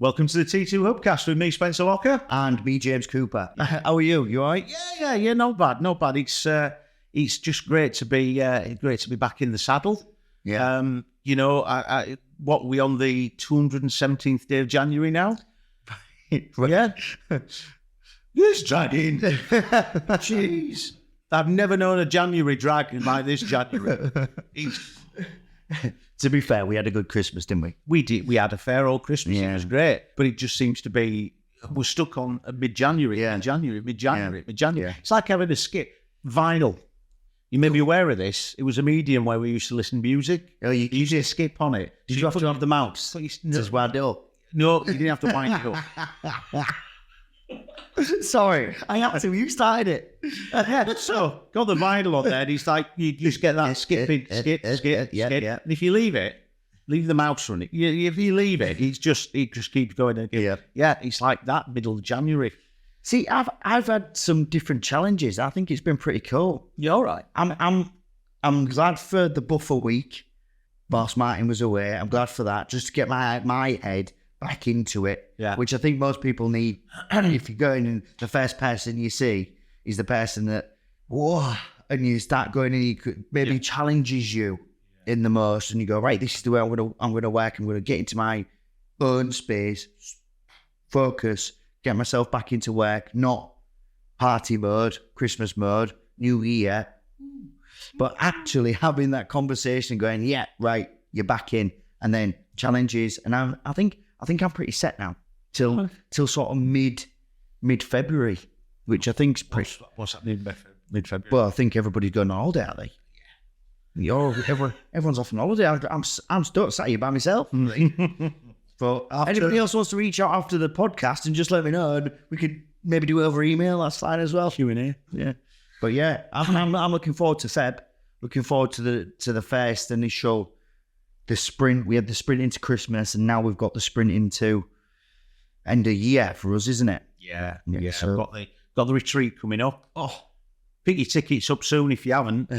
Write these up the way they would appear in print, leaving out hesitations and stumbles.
Welcome to the T2 Hubcast with me, Spencer Locker. And me, James Cooper. How are you? You all right? Yeah, not bad. It's just great to be back in the saddle. Yeah. What, we on the 217th day of January now? Yeah. This dragging. Jeez. I've never known a January drag like this January. To be fair, we had a good Christmas, didn't we? We did. We had a fair old Christmas. Yeah. It was great. But it just seems to be, we're stuck on mid-January. Yeah. Mid-January. Yeah. It's like having a skip. Vinyl. You may be aware of this. It was a medium where we used to listen to music. Oh, you used to skip on it. Did you have to have the mouse? Just wound it up. No, you didn't have to wind it up. Sorry, I had to. You started it. Yeah, so got the vinyl on there. And he's like, you just get that skip. Yeah. And if you leave the mouse running. If you leave it, it just keeps going again. Yeah, it's like that middle of January. See, I've had some different challenges. I think it's been pretty cool. You're all right. I'm glad for the buffer week. Whilst Martin was away, I'm glad for that. Just to get my head back into it, which I think most people need. If you're going in, the first person you see is the person that, whoa, and you start going and he could maybe challenges you in the most, and you go, right, this is the way I'm gonna work. I'm gonna get into my own space, focus, get myself back into work, not party mode, Christmas mode, New Year, but actually having that conversation, going, yeah, right, you're back in, and then challenges, and I think I'm pretty set now till sort of mid-February, which I think's pretty. What's happening mid-February? Well, I think everybody's going on holiday, are they? Yeah. Everyone's off on holiday. I'm stuck sat here by myself. But anybody else wants to reach out after the podcast and just let me know, and we could maybe do it over email. That's fine as well. Q&A. Yeah. But yeah, I'm looking forward to Feb. Looking forward to the first initial. The sprint, we had the sprint into Christmas, and now we've got the sprint into end of year for us, isn't it? Yeah. So, I've got the retreat coming up. Oh, pick your tickets up soon if you haven't,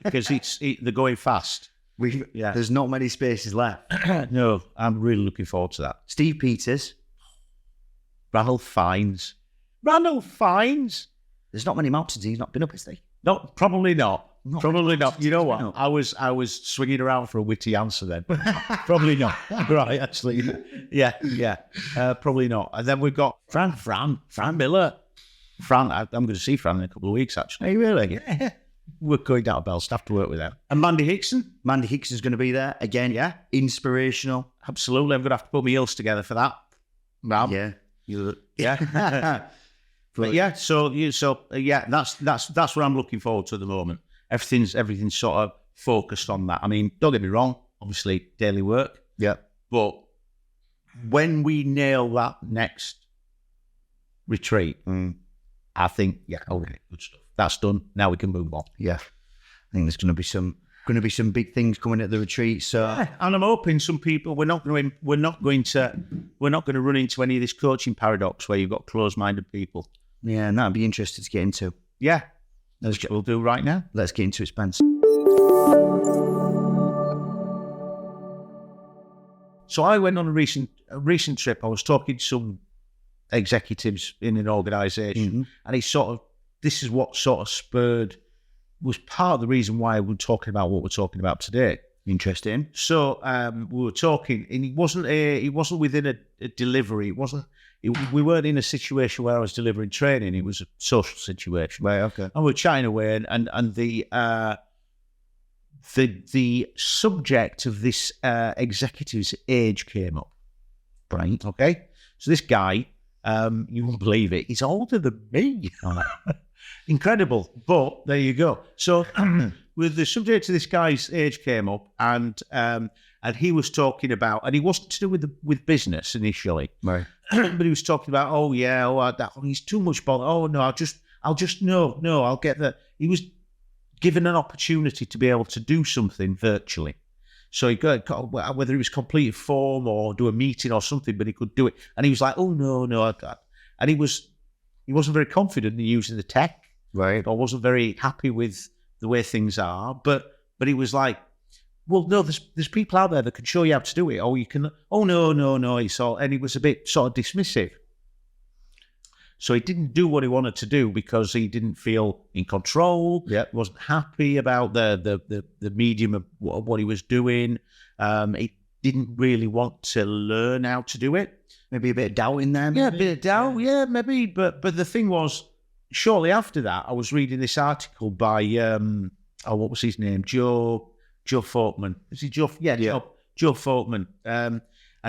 because they're going fast. There's not many spaces left. No, I'm really looking forward to that. Steve Peters, Ranulph Fiennes. There's not many mountains he's not been up, has he? No, probably not. Probably not. You know what? No. I was swinging around for a witty answer then. Probably not. Right, actually. Yeah. Probably not. And then we've got Fran Miller. I'm going to see Fran in a couple of weeks, actually. Are you really? Yeah. We're going down to Belstaff to work with them. And Mandy Hickson. Mandy Hickson's going to be there again. Yeah. Inspirational. Absolutely. I'm going to have to put my heels together for that. Yeah. Yeah. But yeah, so that's what I'm looking forward to at the moment. Everything's sort of focused on that. I mean, don't get me wrong, obviously daily work. Yeah. But when we nail that next retreat, I think, okay, good stuff. That's done. Now we can move on. Yeah. I think there's going to be some big things coming at the retreat. So, and I'm hoping some people we're not going to run into any of this coaching paradox where you've got closed-minded people. Yeah, and that'd be interesting to get into. Yeah. Which we'll do right now. Let's get into it, Spence. So I went on a recent trip. I was talking to some executives in an organisation, and this is what sort of was part of the reason why we're talking about what we're talking about today. Interesting. So we were talking, and it wasn't within a delivery. We weren't in a situation where I was delivering training. It was a social situation. Right. Okay. And we're chatting away, and the subject of this executive's age came up. Right. Okay. So this guy, you won't believe it, he's older than me. Incredible. But there you go. So with the subject of this guy's age came up, and he was talking about, and he wasn't to do with business initially, right? But he was talking about, he's too much bother. Oh no, I'll get that. He was given an opportunity to be able to do something virtually. So he got, whether it was complete form or do a meeting or something, but he could do it. And he was like, oh no, and he wasn't very confident in using the tech, right? Or wasn't very happy with the way things are. But he was like, well, no, there's people out there that can show you how to do it. Or you can, oh, no, it's all, and he was a bit sort of dismissive. So he didn't do what he wanted to do because he didn't feel in control. Yeah, wasn't happy about the medium of what he was doing. He didn't really want to learn how to do it. Maybe a bit of doubt in there. Maybe. Yeah, a bit of doubt. Yeah, maybe. But the thing was, shortly after that, I was reading this article by what was his name? Joe Folkman. Is he Joe? Yeah. Joe Folkman. And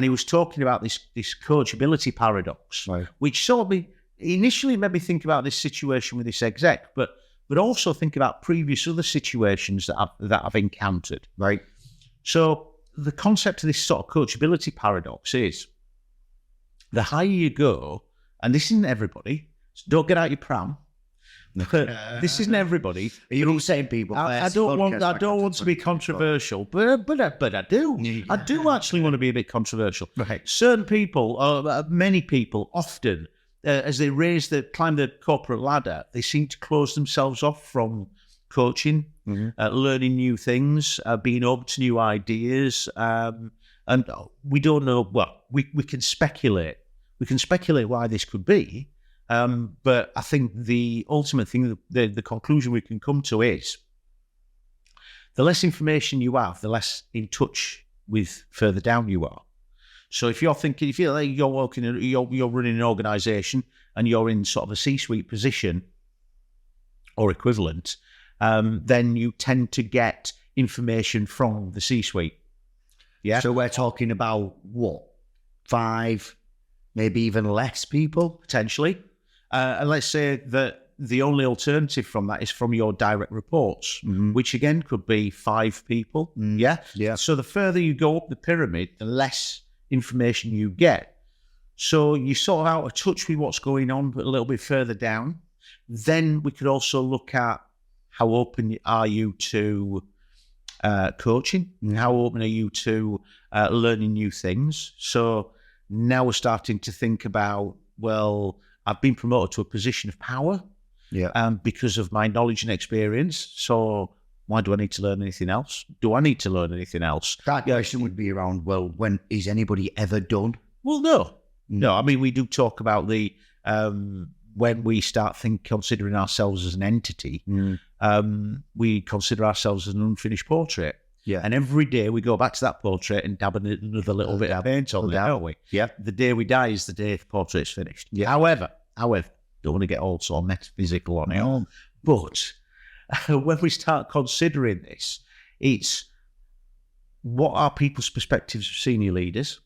he was talking about this coachability paradox, right, which sort of initially made me think about this situation with this exec, but also think about previous other situations that I've encountered. Right. So the concept of this sort of coachability paradox is the higher you go, and this isn't everybody, so don't get out your pram. This isn't everybody. You're all saying people. I don't want to be controversial, but I do. Yeah. I do actually want to be a bit controversial. Right. Certain people, many people, often, as they climb the corporate ladder, they seem to close themselves off from coaching, learning new things, being open to new ideas, and we don't know. Well, we can speculate. We can speculate why this could be. But I think the ultimate thing, the conclusion we can come to is the less information you have, the less in touch with further down you are. So if you're thinking, if you're you're running an organisation and you're in sort of a C-suite position or equivalent, then you tend to get information from the C-suite. Yeah. So we're talking about what, 5, maybe even less people potentially. And let's say that the only alternative from that is from your direct reports, which again could be 5 people. Yeah. So the further you go up the pyramid, the less information you get. So you're sort of out of touch with what's going on, but a little bit further down. Then we could also look at how open are you to coaching? How open are you to learning new things? So now we're starting to think about, well, I've been promoted to a position of power because of my knowledge and experience. So why do I need to learn anything else? Do I need to learn anything else? That question would be around, well, when is anybody ever done? Well, no. No, I mean, we do talk about the when we start considering ourselves as an entity, we consider ourselves as an unfinished portrait. Yeah. And every day we go back to that portrait and dab another little bit of paint on it, don't we? Yeah. The day we die is the day the portrait's finished. Yeah. However, don't want to get all sort of metaphysical on it. But when we start considering this, it's what are people's perspectives of senior leaders?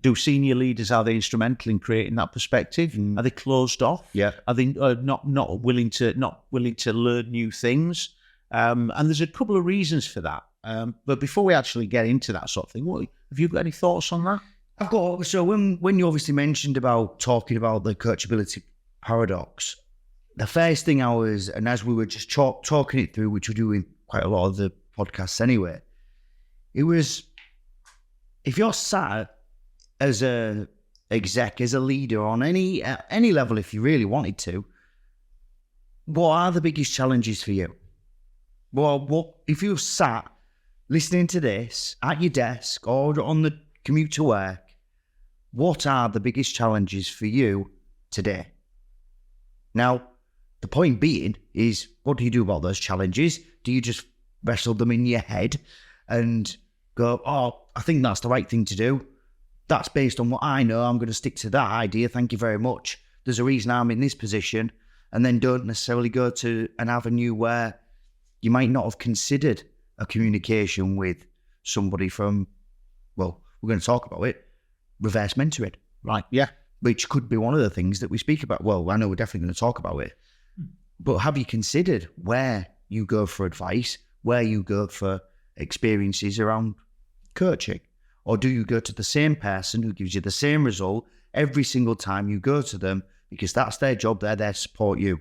Do senior leaders, are they instrumental in creating that perspective? Are they closed off? Yeah. Are they not willing to learn new things? And there's a couple of reasons for that. But before we actually get into that sort of thing, have you got any thoughts on that? I've got. So when you obviously mentioned about talking about the coachability paradox, the first thing I was, and as we were just talking it through, which we're doing quite a lot of the podcasts anyway, it was, if you're sat as a exec, as a leader on any level, if you really wanted to, what are the biggest challenges for you? Well, what if you sat listening to this at your desk or on the commute to work, what are the biggest challenges for you today? Now, the point being is, what do you do about those challenges? Do you just wrestle them in your head and go, oh, I think that's the right thing to do. That's based on what I know. I'm going to stick to that idea. Thank you very much. There's a reason I'm in this position. And then don't necessarily go to an avenue where you might not have considered a communication with somebody from, well, we're going to talk about it, reverse mentoring. Right, yeah. Which could be one of the things that we speak about. Well, I know we're definitely going to talk about it. But have you considered where you go for advice, where you go for experiences around coaching? Or do you go to the same person who gives you the same result every single time you go to them, because that's their job, they're there to support you?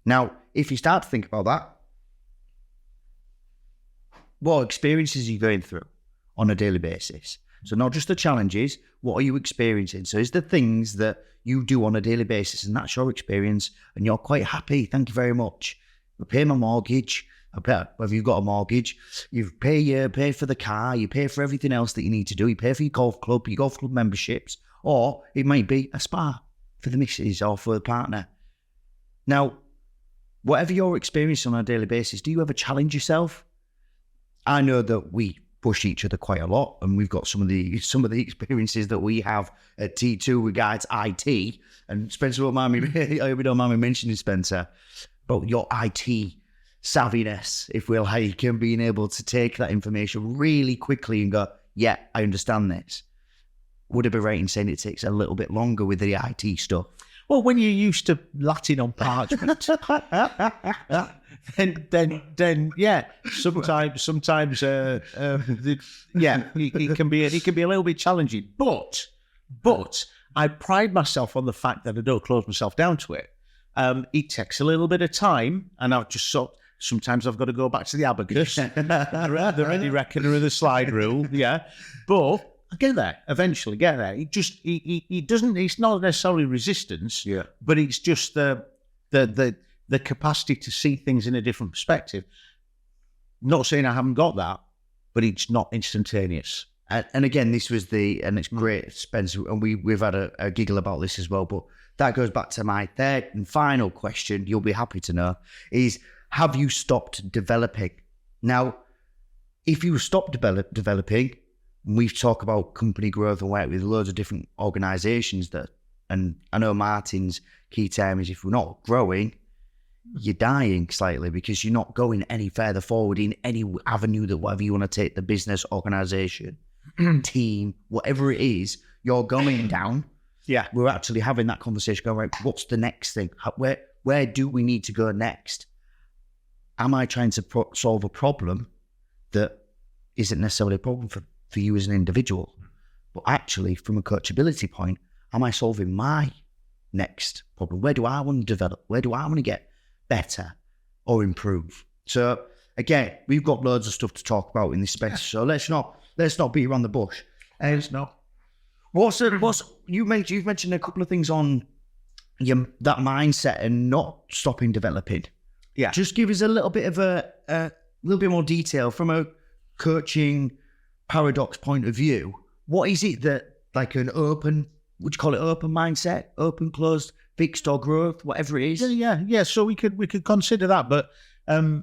Now, if you start to think about that, what experiences are you going through on a daily basis? So not just the challenges, what are you experiencing? So is the things that you do on a daily basis, and that's your experience, and you're quite happy, thank you very much. I pay my mortgage, whether you've got a mortgage, you pay for the car, you pay for everything else that you need to do, you pay for your golf club memberships, or it might be a spa for the missus or for the partner. Now, whatever you're experiencing on a daily basis, do you ever challenge yourself? I know that we push each other quite a lot, and we've got some of the experiences that we have at T2 regards IT. And Spencer won't mind me, I hope you don't mind me mentioning Spencer, but your IT savviness, if we'll like, and being able to take that information really quickly and go, yeah, I understand this. Would it be right in saying it takes a little bit longer with the IT stuff? Well, when you're used to Latin on parchment, then yeah, sometimes it can be a little bit challenging. But I pride myself on the fact that I don't close myself down to it. It takes a little bit of time, and sometimes I've got to go back to the abacus, the ready reckoner of the slide rule, yeah. But I get there, eventually get there. It doesn't, it's not necessarily resistance, yeah, but it's just the capacity to see things in a different perspective. Not saying I haven't got that, but it's not instantaneous. And again, this was and it's great, Spencer, and we've had a giggle about this as well, but that goes back to my third and final question, you'll be happy to know, is have you stopped developing? Now, if you stop developing, we've talked about company growth and work with loads of different organisations and I know Martin's key term is if we're not growing, you're dying slightly because you're not going any further forward in any avenue that whatever you want to take the business, organisation, team, whatever it is, you're going down. Yeah. We're actually having that conversation going, right, what's the next thing? Where do we need to go next? Am I trying to solve a problem that isn't necessarily a problem for you as an individual, but actually from a coachability point, am I solving my next problem? Where do I want to develop? Where do I want to get better or improve? So again, we've got loads of stuff to talk about in this space. So let's not beat around the bush. No. You've mentioned a couple of things on that mindset and not stopping developing. Yeah. Just give us a little bit of a little bit more detail from a coaching paradox point of view. What is it that, like, would you call it open mindset, open, closed, fixed or growth, whatever it is? Yeah. So we could consider that, but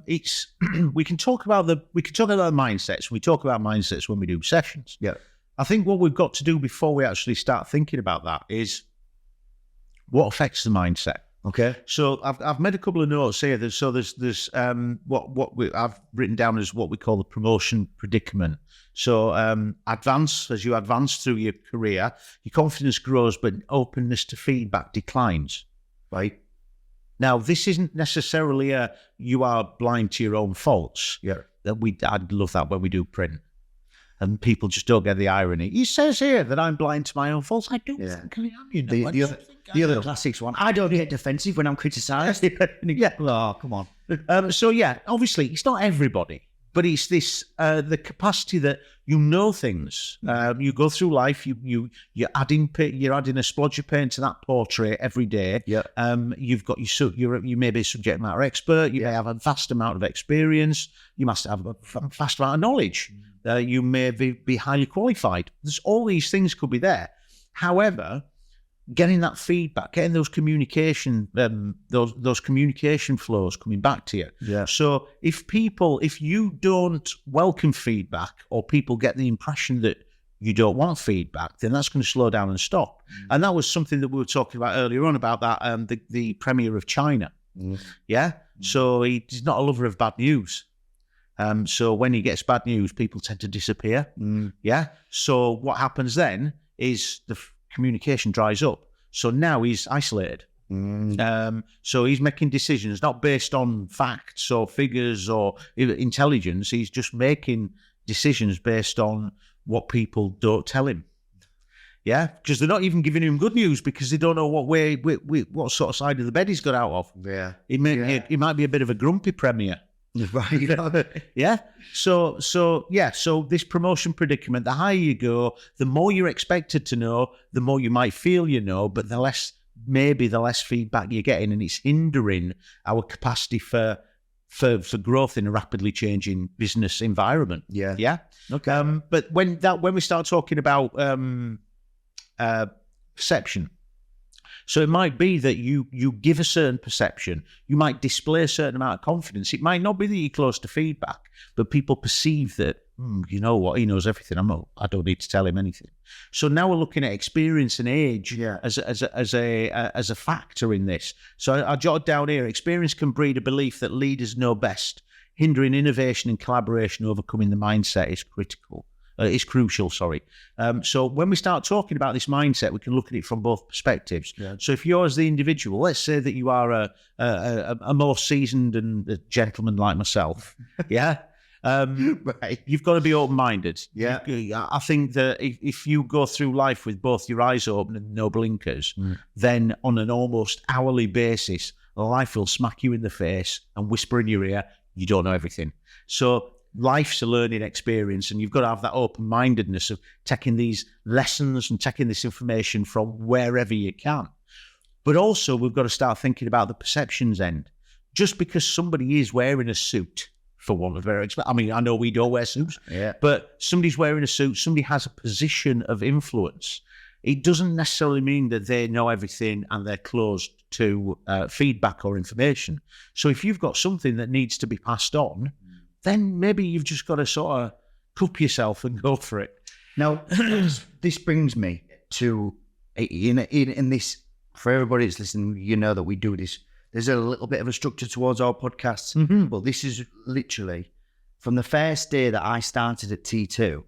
it's we can talk about mindsets. We talk about mindsets when we do sessions. Yeah. I think what we've got to do before we actually start thinking about that is what affects the mindset. Okay. So I've made a couple of notes here. There's I've written down as what we call the promotion predicament. So as you advance through your career, your confidence grows, but openness to feedback declines. Right. Now, this isn't necessarily you are blind to your own faults. Yeah. I'd love that when we do print. And people just don't get the irony. He says here that I'm blind to my own faults. I don't think I am, you know. The other classics one. I don't get defensive when I'm criticised. Yeah. Oh, come on. So yeah, obviously it's not everybody, but it's this the capacity that you know things. You go through life. You're adding a splodge of paint to that portrait every day. Yeah. You've got you may be a subject matter expert. You may have a vast amount of experience. You must have a vast amount of knowledge. You may be highly qualified. There's all these things could be there. However, getting that feedback, getting those communication, those communication flows coming back to you. Yeah. So if you don't welcome feedback, or people get the impression that you don't want feedback, then that's going to slow down and stop. And that was something that we were talking about earlier on about that the Premier of China. Yeah. So he's not a lover of bad news. So when he gets bad news, people tend to disappear. Yeah. So what happens then is the communication dries up. So now he's isolated. So he's making decisions not based on facts or figures or intelligence. He's just making decisions based on what people don't tell him. Yeah, because they're not even giving him good news because they don't know what sort of side of the bed he's got out of. Yeah, he might be a bit of a grumpy premier. Right. Yeah. So this promotion predicament, the higher you go, the more you're expected to know, the more you might feel you know, but the less feedback you're getting, and it's hindering our capacity for for growth in a rapidly changing business environment. Yeah. Okay. But when we start talking about perception, so it might be that you give a certain perception, you might display a certain amount of confidence. It might not be that you're close to feedback, but people perceive that, you know what, he knows everything. I don't need to tell him anything. So now we're looking at experience and age as a factor in this. So I jotted down here: experience can breed a belief that leaders know best, hindering innovation and collaboration. Overcoming the mindset is critical. Is crucial, sorry. So when we start talking about this mindset, we can look at it from both perspectives. Yeah. So if you're as the individual, let's say that you are a more seasoned and a gentleman like myself, yeah? Right. You've got to be open-minded. Yeah. I think that if you go through life with both your eyes open and no blinkers, then on an almost hourly basis, life will smack you in the face and whisper in your ear, you don't know everything. So life's a learning experience, and you've got to have that open-mindedness of taking these lessons and taking this information from wherever you can. But also, we've got to start thinking about the perceptions end. Just because somebody is wearing a suit, for want of better expression, I mean, I know we don't wear suits, but somebody's wearing a suit, somebody has a position of influence. It doesn't necessarily mean that they know everything and they're closed to feedback or information. So if you've got something that needs to be passed on, then maybe you've just got to sort of cup yourself and go for it. Now, this brings me to, in this, for everybody that's listening, you know that we do this. There's a little bit of a structure towards our podcasts, but this is literally, from the first day that I started at T2,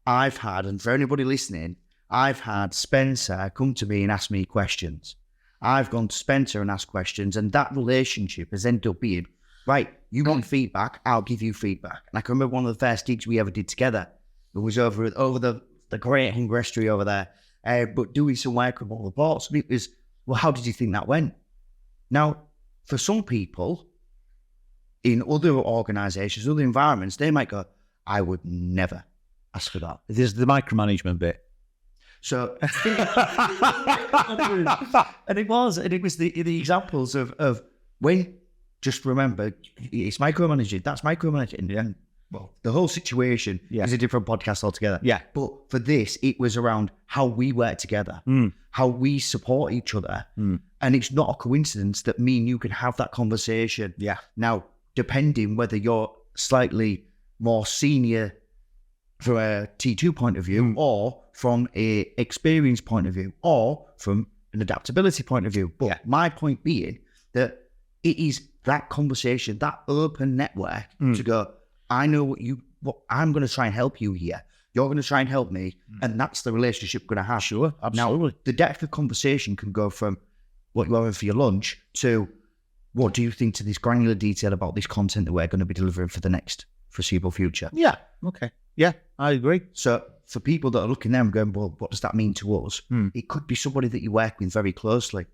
I've had, and for anybody listening, I've had Spencer come to me and ask me questions. I've gone to Spencer and asked questions, and that relationship has ended up being, right, you want feedback, I'll give you feedback. And I can remember one of the first gigs we ever did together. It was over the great Hungry over there, but doing some work with all the ports. And it was, well, how did you think that went? Now, for some people in other organisations, other environments, they might go, I would never ask for that. There's the micromanagement bit. So, and it was the examples of when. Just remember, it's micromanaging. That's micromanaging. Yeah. Well, the whole situation is a different podcast altogether. Yeah. But for this, it was around how we work together, how we support each other. And it's not a coincidence that me and you can have that conversation. Yeah. Now, depending whether you're slightly more senior from a T2 point of view, or from a experience point of view, or from an adaptability point of view. But my point being that it is that conversation, that open network to go, I know what I'm going to try and help you here. You're going to try and help me. And that's the relationship we're going to have. Sure, absolutely. Now, the depth of conversation can go from what you're having for your lunch to what do you think to this granular detail about this content that we're going to be delivering for the next foreseeable future. Yeah. Okay. Yeah, I agree. So for people that are looking there and going, well, what does that mean to us? It could be somebody that you work with very closely.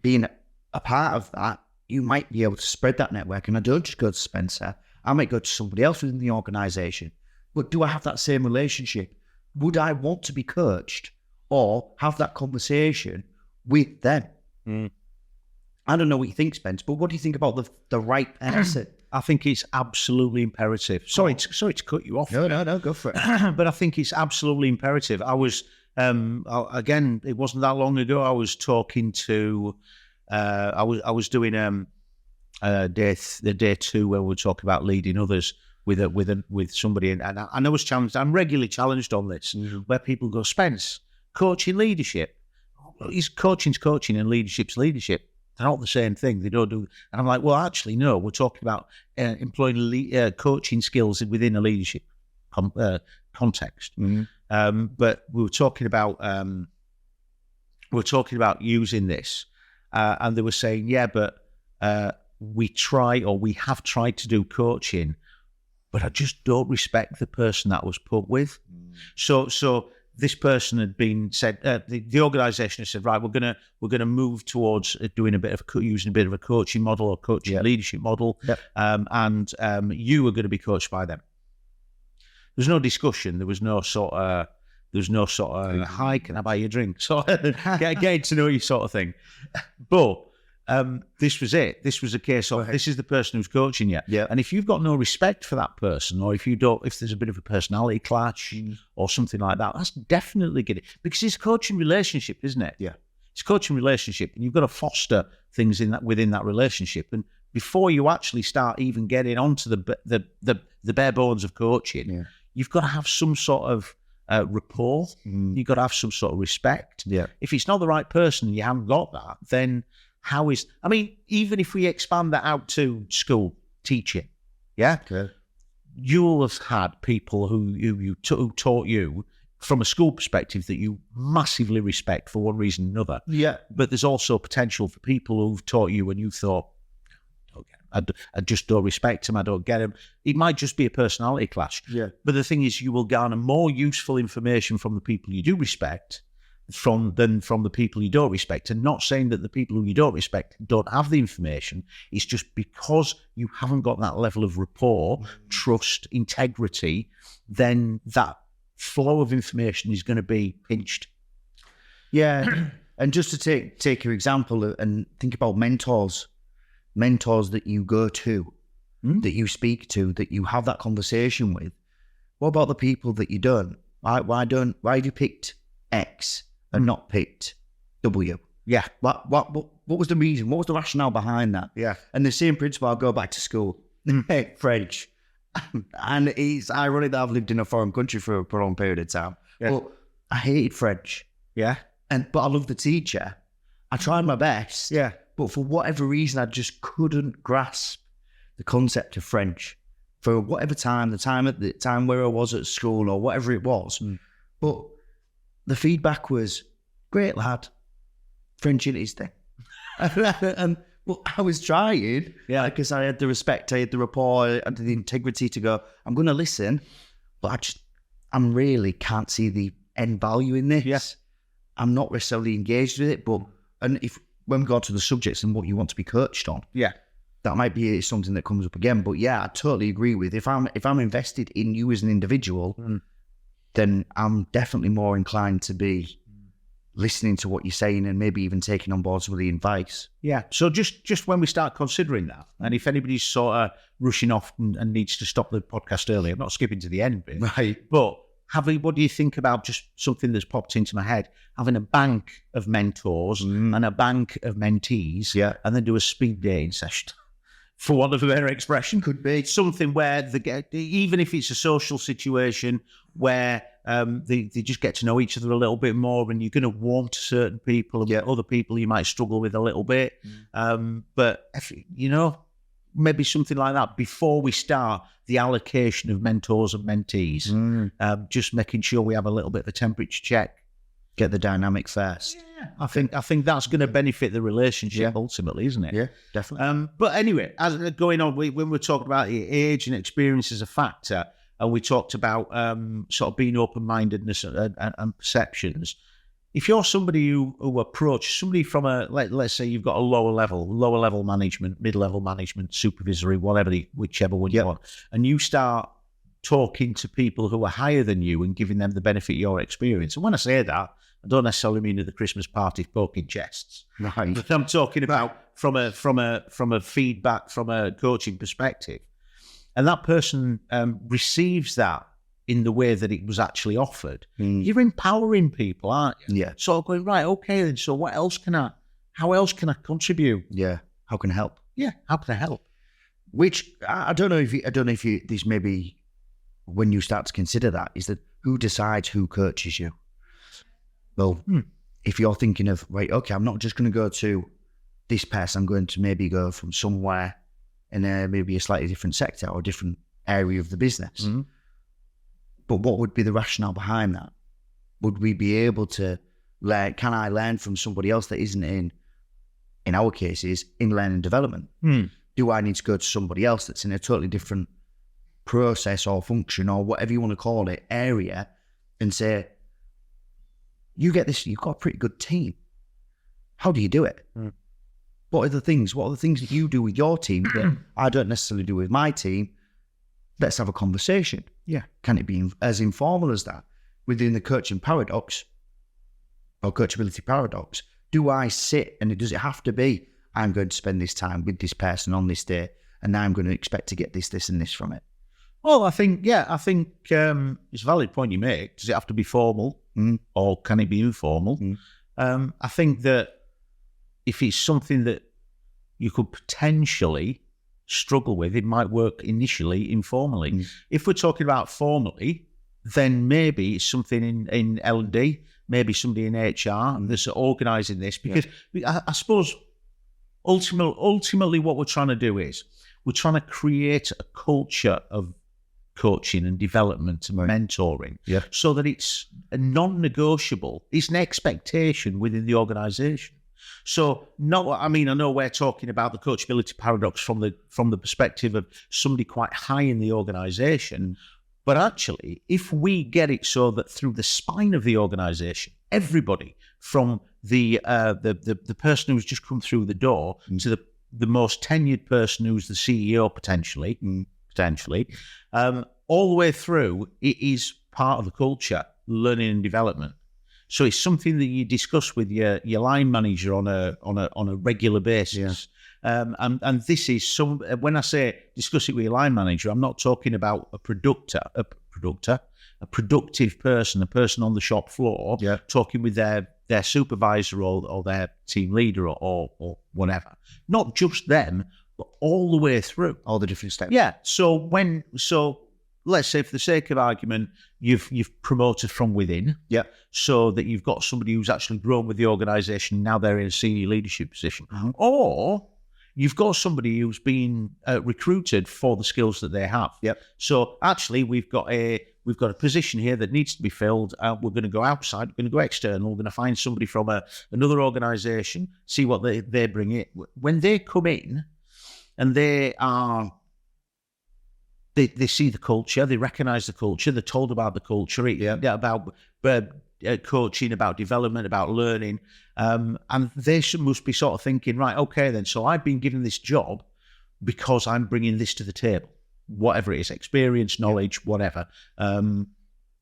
Being a part of that, you might be able to spread that network. And I don't just go to Spencer. I might go to somebody else within the organisation. But do I have that same relationship? Would I want to be coached or have that conversation with them? I don't know what you think, Spence, but what do you think about the right person? I think it's absolutely imperative. Sorry to cut you off. No, go for it. But I think it's absolutely imperative. I was, again, it wasn't that long ago, I was talking to... I was doing day 2 where we were talking about leading others with somebody, and I was challenged. I'm regularly challenged on this, where people go, Spence, coaching leadership. Is coaching's coaching and leadership's leadership. They're not the same thing. They don't do. And I'm like, well, actually, no. We're talking about employing coaching skills within a leadership context. But we were talking about using this. And they were saying, but we have tried to do coaching, but I just don't respect the person that was put with. So this person had been said, the organisation had said, right, we're gonna move towards doing using a bit of a coaching model or coaching leadership model, and you are going to be coached by them. There's no discussion. There was no sort of. Hi, can I buy you a drink? So getting to know you sort of thing. But this was it. This was a case of this is the person who's coaching you. Yeah. And if you've got no respect for that person, or if there's a bit of a personality clash or something like that, that's definitely good. Because it's a coaching relationship, isn't it? Yeah. It's a coaching relationship, and you've got to foster things within that relationship. And before you actually start even getting onto the bare bones of coaching, you've got to have some sort of rapport. You've got to have some sort of respect. Yeah. If it's not the right person and you haven't got that, then even if we expand that out to school teaching, you'll have had people who taught you from a school perspective that you massively respect for one reason or another. Yeah. But there's also potential for people who've taught you and you thought, I just don't respect them, I don't get them. It might just be a personality clash. Yeah. But the thing is, you will garner more useful information from the people you do respect than from the people you don't respect. And not saying that the people who you don't respect don't have the information. It's just because you haven't got that level of rapport, trust, integrity, then that flow of information is going to be pinched. Yeah. And just to take your example and think about mentors that you go to, that you speak to, that you have that conversation with. What about the people that you don't? Why have you picked X and not picked W? Yeah. What was the reason? What was the rationale behind that? Yeah. And the same principle, I'll go back to school. French. And it's ironic that I've lived in a foreign country for a prolonged period of time. Yeah. But I hated French. Yeah. But I loved the teacher. I tried my best. Yeah. But for whatever reason, I just couldn't grasp the concept of French for whatever time, the time where I was at school or whatever it was. But the feedback was, great lad, French is his thing. But I was trying, because I had the respect, I had the rapport, I had the integrity to go, I'm going to listen, but I really can't see the end value in this. Yes. I'm not necessarily engaged with it, when we go to the subjects and what you want to be coached on, that might be something that comes up again. But yeah, I totally agree with if I'm invested in you as an individual, then I'm definitely more inclined to be listening to what you're saying and maybe even taking on board some of the advice. Yeah. So just when we start considering that, and if anybody's sort of rushing off and needs to stop the podcast early, I'm not skipping to the end bit, right? But what do you think about just something that's popped into my head? Having a bank of mentors and a bank of mentees, and then do a speed dating session, for want of a better expression. Could be something where even if it's a social situation where they just get to know each other a little bit more, and you're going to warm to certain people, and other people you might struggle with a little bit. But if, maybe something like that before we start the allocation of mentors and mentees. Just making sure we have a little bit of a temperature check. Get the dynamic first. Yeah, I think that's going to benefit the relationship ultimately, isn't it? Yeah, definitely. But anyway, as going on, when we're talking about age and experience as a factor, and we talked about sort of being open-mindedness and perceptions. If you're somebody who approach somebody from let's say you've got a lower level management, mid-level management, supervisory, whichever one you want, and you start talking to people who are higher than you and giving them the benefit of your experience. And when I say that, I don't necessarily mean at the Christmas party poking chests. Right. But I'm talking about from a feedback, from a coaching perspective. And that person receives that in the way that it was actually offered. You're empowering people, aren't you? Yeah. Sort of going, right, okay, then, so how else can I contribute? Yeah. How can I help? Yeah, how can I help? Which, I don't know if you, this maybe when you start to consider that, is that who decides who coaches you? Well, if you're thinking of, right, okay, I'm not just going to go to this person, I'm going to maybe go from somewhere in maybe a slightly different sector or a different area of the business. But what would be the rationale behind that? Would we be able to learn? Can I learn from somebody else that isn't in our cases, in learning development? Do I need to go to somebody else that's in a totally different process or function or whatever you want to call it, area, and say, you get this, you've got a pretty good team. How do you do it? What are the things that you do with your team that I don't necessarily do with my team? Let's have a conversation. Yeah. Can it be as informal as that? Within the coaching paradox or coachability paradox, do I sit and does it have to be, I'm going to spend this time with this person on this day, and now I'm going to expect to get this, this, and this from it. Well, I think it's a valid point you make. Does it have to be formal, or can it be informal? I think that if it's something that you could potentially struggle with, it might work initially informally. If we're talking about formally, then maybe it's something in L&D, maybe somebody in HR that's organising this. Because I suppose ultimately what we're trying to do is we're trying to create a culture of coaching and development and mentoring so that it's a non-negotiable. It's an expectation within the organisation. So, I know we're talking about the coachability paradox from the perspective of somebody quite high in the organisation, but actually, if we get it so that through the spine of the organisation, everybody from the person who's just come through the door to the most tenured person who's the CEO potentially, all the way through, it is part of the culture, learning and development. So it's something that you discuss with your line manager on a regular basis. And this is when I say discuss it with your line manager, I'm not talking about a productive person, a person on the shop floor, talking with their supervisor or their team leader or whatever. Not just them, but all the way through. All the different steps. Yeah. So let's say, for the sake of argument, you've promoted from within, so that you've got somebody who's actually grown with the organisation. Now they're in a senior leadership position, or you've got somebody who's been recruited for the skills that they have. So actually, we've got a position here that needs to be filled. We're going to go outside. We're going to go external. We're going to find somebody from another organisation, see what they bring in. When they come in, and they see the culture, they recognise the culture, they're told about the culture, about coaching, about development, about learning, and they must be sort of thinking, right, okay then, so I've been given this job because I'm bringing this to the table, whatever it is, experience, knowledge, whatever.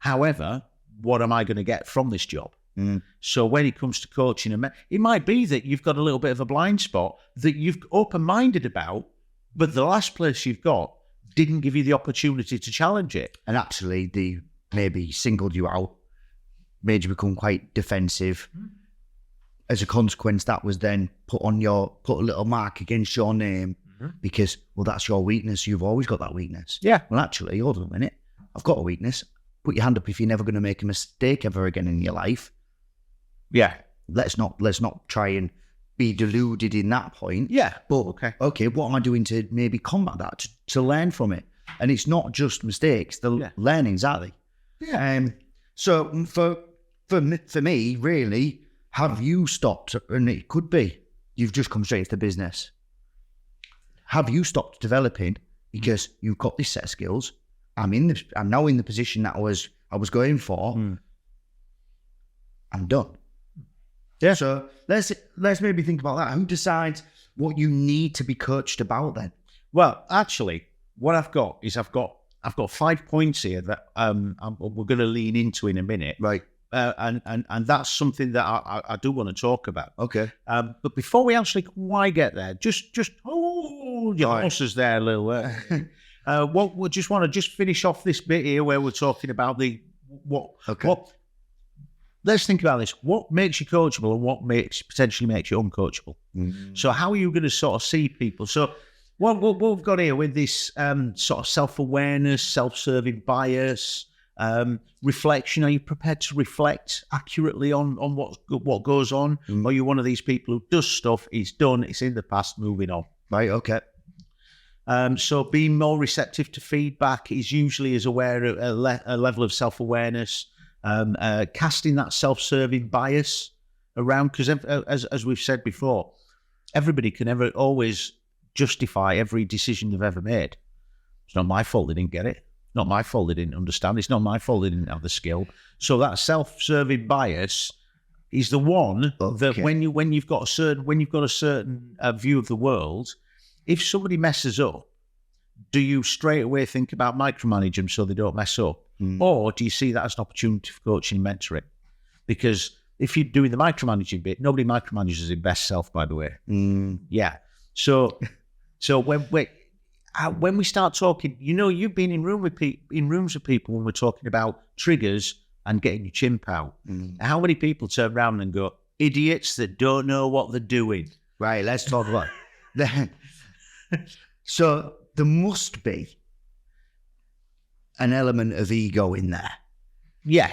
However, what am I going to get from this job? So when it comes to coaching, it might be that you've got a little bit of a blind spot that you've open-minded about, but the last place you've got didn't give you the opportunity to challenge it. And actually, they maybe singled you out, made you become quite defensive. As a consequence, that was then put a little mark against your name because, well, that's your weakness. You've always got that weakness. Yeah. Well, actually, hold on a minute. I've got a weakness. Put your hand up if you're never going to make a mistake ever again in your life. Yeah. Let's not try and be deluded in that point. Yeah. But okay, what am I doing to maybe combat that, to learn from it? And it's not just mistakes, the learnings, are they? Yeah. So for me, really, have you stopped? And it could be you've just come straight into business. Have you stopped developing because you've got this set of skills? I'm now in the position that I was going for. I'm done. Yeah. So let's maybe think about that. Who decides what you need to be coached about then? Well, actually, what I've got is I've got 5 points here that we're going to lean into in a minute, right? And that's something that I do want to talk about. Okay. But before we actually quite get there, just hold your horses there a little. We just want to finish off this bit here where we're talking about what. Let's think about this. What makes you coachable and what potentially makes you uncoachable? So how are you going to sort of see people? So what we've got here with this sort of self-awareness, self-serving bias, reflection. Are you prepared to reflect accurately on what goes on? Or are you one of these people who does stuff, it's done, it's in the past, moving on? Right, okay. So being more receptive to feedback is usually as aware of a level of self-awareness. Casting that self-serving bias around, because as we've said before, everybody can always justify every decision they've ever made. It's not my fault they didn't get it. Not my fault they didn't understand. It's not my fault they didn't have the skill. So that self-serving bias is the one that when you've got a certain view of the world, if somebody messes up, do you straight away think about micromanage them so they don't mess up? Or do you see that as an opportunity for coaching and mentoring? Because if you're doing the micromanaging bit, nobody micromanages their best self, by the way. Yeah. So when we start talking, you've been in rooms with people when we're talking about triggers and getting your chimp out. How many people turn around and go, idiots that don't know what they're doing? Right, let's talk about that. So there must be an element of ego in there. Yeah.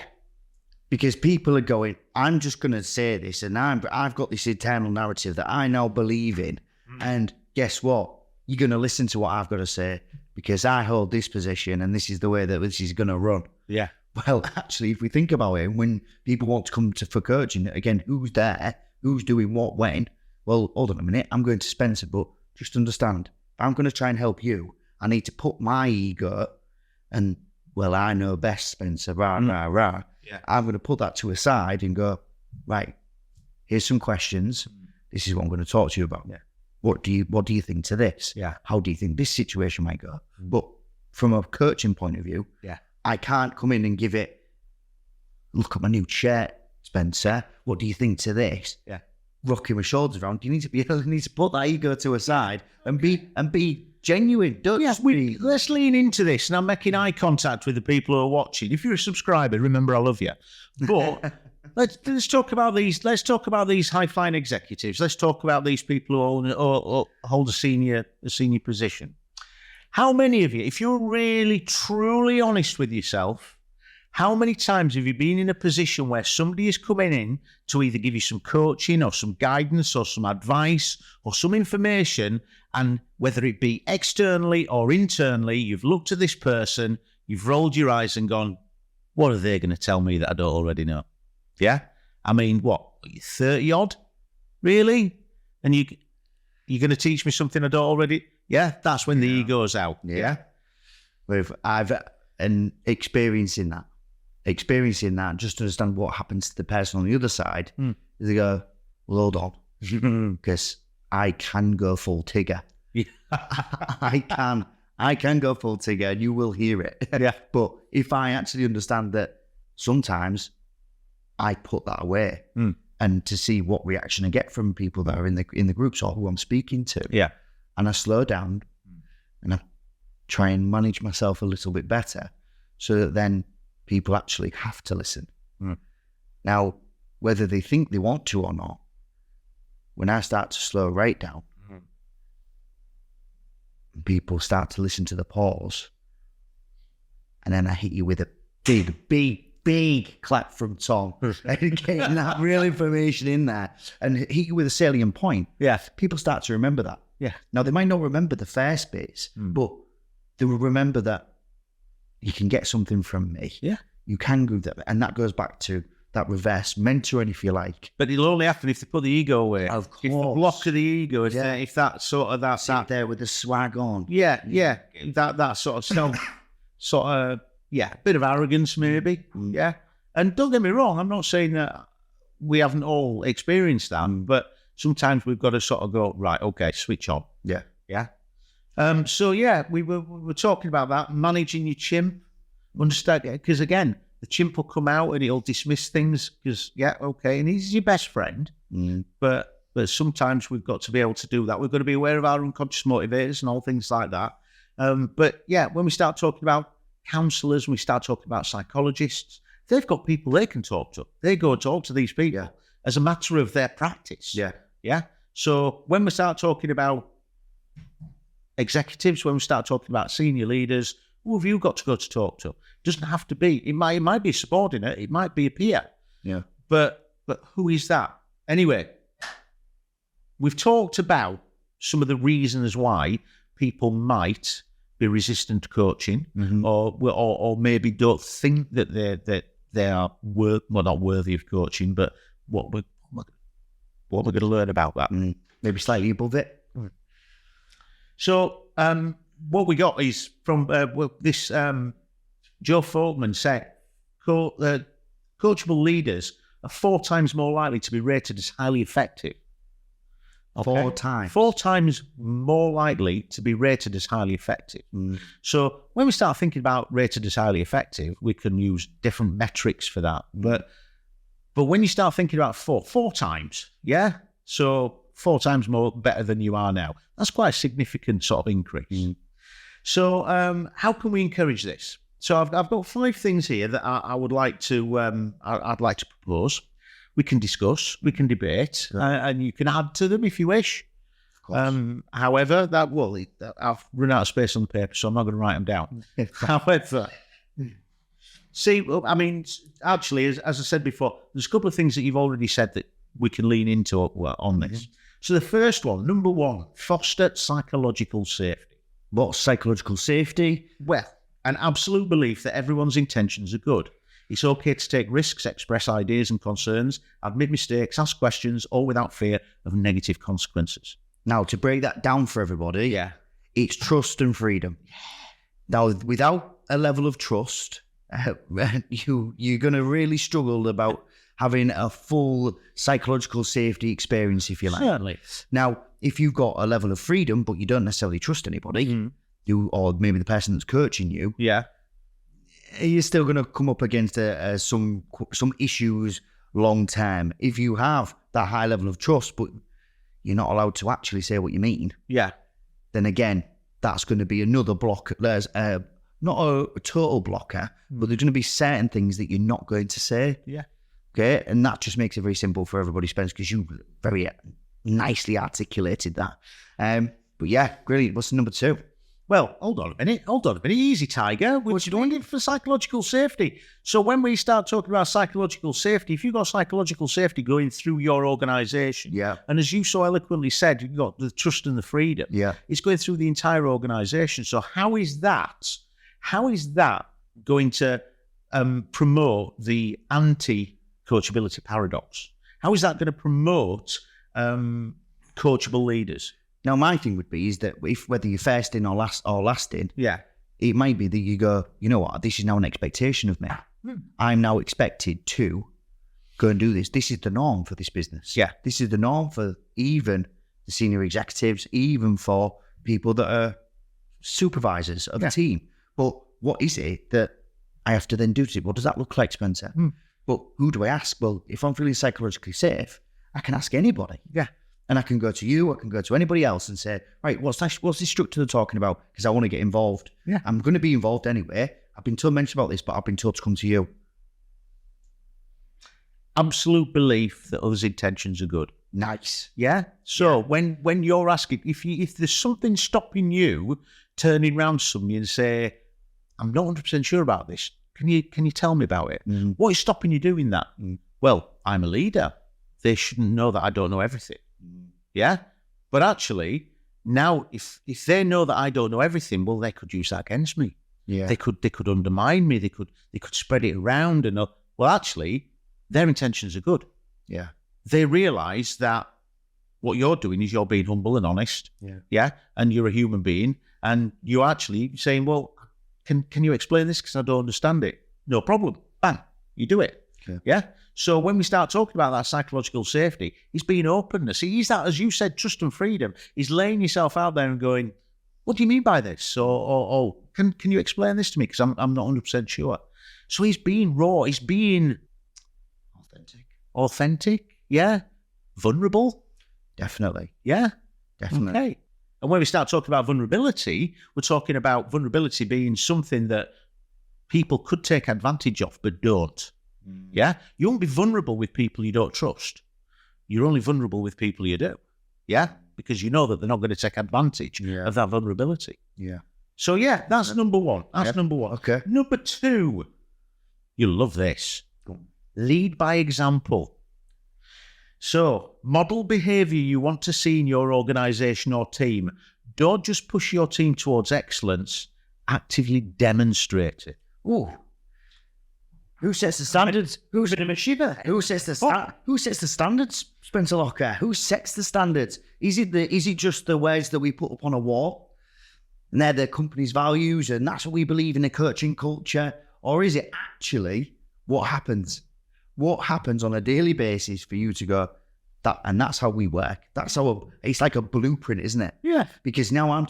Because people are going, I'm just going to say this, and I've got this internal narrative that I now believe in. And guess what? You're going to listen to what I've got to say because I hold this position and this is the way that this is going to run. Yeah. Well, actually, if we think about it, when people want to come for coaching, again, who's there? Who's doing what when? Well, hold on a minute. I'm going to Spencer, but just understand, if I'm going to try and help you, I need to put my ego and, well, I know best, Spencer, rah. Yeah. I'm going to put that to a side and go, right, here's some questions. This is what I'm going to talk to you about. Yeah. What do you think to this? Yeah. How do you think this situation might go? But from a coaching point of view, I can't come in and give it, look at my new shirt, Spencer. What do you think to this? Yeah. Rocking my shoulders around. You need to put that ego to a side and be genuine. Let's lean into this. And I'm making eye contact with the people who are watching. If you're a subscriber, remember I love you. But let's talk about these. Let's talk about these high-flying executives. Let's talk about these people who hold a senior position. How many of you, if you're really truly honest with yourself, how many times have you been in a position where somebody is coming in to either give you some coaching or some guidance or some advice or some information, and whether it be externally or internally, you've looked at this person, you've rolled your eyes and gone, what are they going to tell me that I don't already know? Yeah? I mean, what, 30-odd? Really? And you're going to teach me something I don't already... Yeah, that's when the ego's out. Yeah. I've experiencing that, just to understand what happens to the person on the other side. They go, well, hold on, because I can go full Tigger. Yeah. I can go full Tigger, and you will hear it. Yeah. But if I actually understand that sometimes I put that away, and to see what reaction I get from people that are in the groups or who I'm speaking to. Yeah. And I slow down and I try and manage myself a little bit better so that then people actually have to listen. Now, whether they think they want to or not, when I start to slow right down, people start to listen to the pause, and then I hit you with a big clap from Tom, and getting that real information in there, and hit you with a salient point. Yeah. People start to remember that. Yeah. Now, they might not remember the first bits, but they will remember that you can get something from me. Yeah. You can go that. And that goes back to that reverse mentoring, if you like. But it'll only happen if they put the ego away. Of course. If the block of the ego, if that sort of... Sit there with the swag on. Yeah. That sort of a bit of arrogance maybe. Yeah. And don't get me wrong, I'm not saying that we haven't all experienced that, but sometimes we've got to sort of go, right, okay, switch on. Yeah. Yeah. We were talking about that, managing your chimp. Understand, because again, the chimp will come out and he'll dismiss things because, and he's your best friend. But sometimes we've got to be able to do that. We've got to be aware of our unconscious motivators and all things like that. When we start talking about counsellors, when we start talking about psychologists, they've got people they can talk to. They go and talk to these people as a matter of their practice. Yeah. Yeah. So when we start talking about executives, when we start talking about senior leaders, who have you got to go to talk to? It doesn't have to be. It might be a subordinate. It might be a peer. Yeah. But who is that? Anyway, we've talked about some of the reasons why people might be resistant to coaching, or maybe don't think that they are not worthy of coaching. But what we're going to learn about that, maybe slightly above it. So what we got is from this Joe Folkman said, coachable leaders are 4 times more likely to be rated as highly effective. Okay? 4 times more likely to be rated as highly effective. So when we start thinking about rated as highly effective, we can use different metrics for that. But But when you start thinking about four times, yeah? So 4 times more better than you are now. That's quite a significant sort of increase. So how can we encourage this? So I've got 5 things here that I would like to I'd like to propose. We can discuss, we can debate, and you can add to them if you wish. However, I've run out of space on the paper, so I'm not going to write them down. However, see, I mean, actually, as I said before, there's a couple of things that you've already said that we can lean into on this. So the first one, number 1, foster psychological safety. What's psychological safety? Well, an absolute belief that everyone's intentions are good. It's okay to take risks, express ideas and concerns, admit mistakes, ask questions, all without fear of negative consequences. Now, to break that down for everybody, it's trust and freedom. Now, without a level of trust, you're going to really struggle about having a full psychological safety experience, if you like. Certainly. Now, if you've got a level of freedom, but you don't necessarily trust anybody, you or maybe the person that's coaching you, you're still going to come up against some issues long term. If you have that high level of trust, but you're not allowed to actually say what you mean, then again, that's going to be another block. There's not a total blocker, but there's going to be certain things that you're not going to say. Okay, and that just makes it very simple for everybody, Spence, because you very nicely articulated that. But yeah, brilliant. What's number 2? Well, hold on a minute. Easy, Tiger. We're doing it for psychological safety. So when we start talking about psychological safety, if you've got psychological safety going through your organisation, and as you so eloquently said, you've got the trust and the freedom, it's going through the entire organisation. So how is that going to promote the anti-coachability paradox? How is that going to promote coachable leaders? Now, my thing would be is that whether you're first in or last in, it might be that you go, you know what, this is now an expectation of me. I'm now expected to go and do this. This is the norm for this business. This is the norm for even the senior executives, even for people that are supervisors of the team. But what is it that I have to then do to it? What does that look like, Spencer? But who do I ask? Well, if I'm feeling psychologically safe, I can ask anybody. And I can go to you, I can go to anybody else and say, right, what's this structure they're talking about? Because I want to get involved. I'm going to be involved anyway. I've been told mention about this, but I've been told to come to you. Absolute belief that others' intentions are good. Nice. So when you're asking, if there's something stopping you turning around to somebody and say, I'm not 100% sure about this, can you tell me about it? What is stopping you doing that? Well, I'm a leader. They shouldn't know that I don't know everything. But actually, now if they know that I don't know everything, well, they could use that against me. They could undermine me. They could spread it around and well, actually, their intentions are good. They realise that what you're doing is you're being humble and honest. And you're a human being, and you're actually saying, well, can you explain this because I don't understand it? No problem. Bang, you do it. So when we start talking about that psychological safety, it's being openness. It's that, as you said, trust and freedom. Is laying yourself out there and going, what do you mean by this? Or can you explain this to me? Because I'm not 100% sure. So he's being raw. He's being authentic. Vulnerable. Definitely. Okay. And when we start talking about vulnerability, we're talking about vulnerability being something that people could take advantage of but don't. You won't be vulnerable with people you don't trust. You're only vulnerable with people you do. Because you know that they're not going to take advantage of that vulnerability. So that's number 1. That's number 1. Okay. Number 2, you'll love this. Lead by example. So model behaviour you want to see in your organisation or team. Don't just push your team towards excellence. Actively demonstrate it. Who sets the standards? Who's a bit of a shiver? Who sets the standards, Spencer Locker? Who sets the standards? Is it just the words that we put up on a wall, and they're the company's values, and that's what we believe in the coaching culture, or is it actually what happens? What happens on a daily basis for you to go that? And that's how we work. That's how it's like a blueprint, isn't it? Because now I'm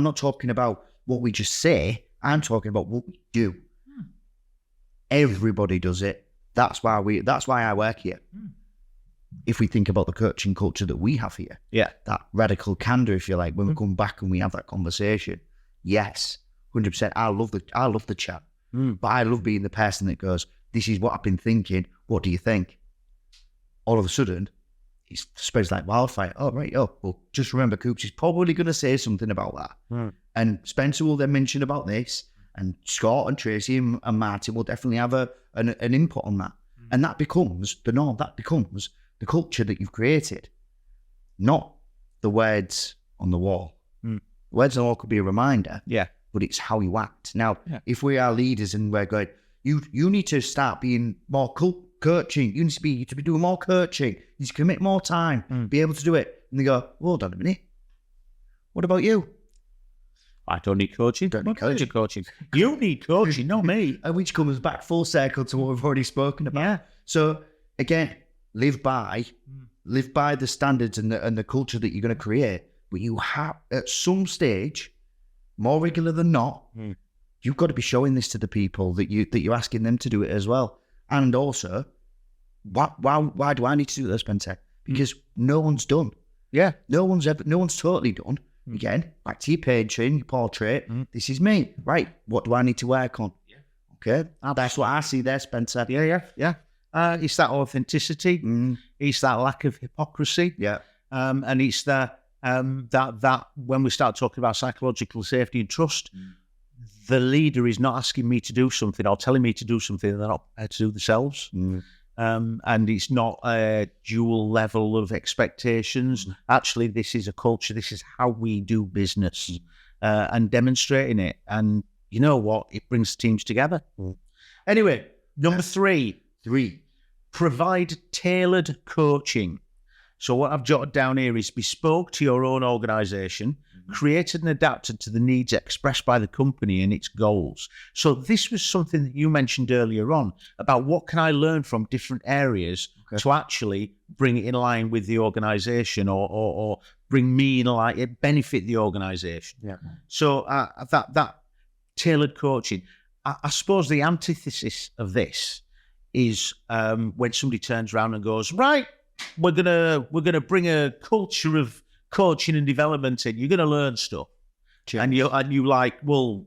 not talking about what we just say. I'm talking about what we do. Everybody does it. That's why I work here. If we think about the coaching culture that we have here, that radical candor, if you like, when we come back and we have that conversation, yes, 100%. I love the chat, but I love being the person that goes, "This is what I've been thinking. What do you think?" All of a sudden, it spreads like wildfire. Oh, right. Oh, well, just remember, Coops is probably going to say something about that, and Spencer will then mention about this, and Scott and Tracy and Martin will definitely have an input on that, and that becomes the norm. That becomes the culture that you've created, not the words on the wall. The words on the wall could be a reminder, but it's how you act. Now, if we are leaders and we're going, you need to start being more coaching. You need to be doing more coaching. You need to commit more time, be able to do it. And they go, hold on a minute. What about you? I don't need coaching. Coaching. You need coaching, not me. Which comes back full circle to what we've already spoken about. Yeah. So again, live by the standards and the culture that you're going to create. But you have, at some stage, more regular than not, you've got to be showing this to the people that you're asking them to do it as well. And also, why do I need to do this, Spencer? Because no one's done. Yeah. No one's totally done. Again, back to your painting, your portrait. This is me. Right. What do I need to work on? Yeah. Okay. That's what I see there, Spencer. Yeah. It's that authenticity. It's that lack of hypocrisy. Yeah. And it's that when we start talking about psychological safety and trust, the leader is not asking me to do something or telling me to do something they're not prepared to do themselves. And it's not a dual level of expectations. Actually, this is a culture. This is how we do business, and demonstrating it. And you know what? It brings teams together. Anyway, number three, provide tailored coaching. So what I've jotted down here is bespoke to your own organisation, created and adapted to the needs expressed by the company and its goals. So this was something that you mentioned earlier on about what can I learn from different areas to actually bring it in line with the organisation or bring me in line, benefit the organisation. Yeah. So that tailored coaching, I suppose the antithesis of this is when somebody turns around and goes, right, we're gonna bring a culture of coaching and development in. You're gonna learn stuff, and you like, well,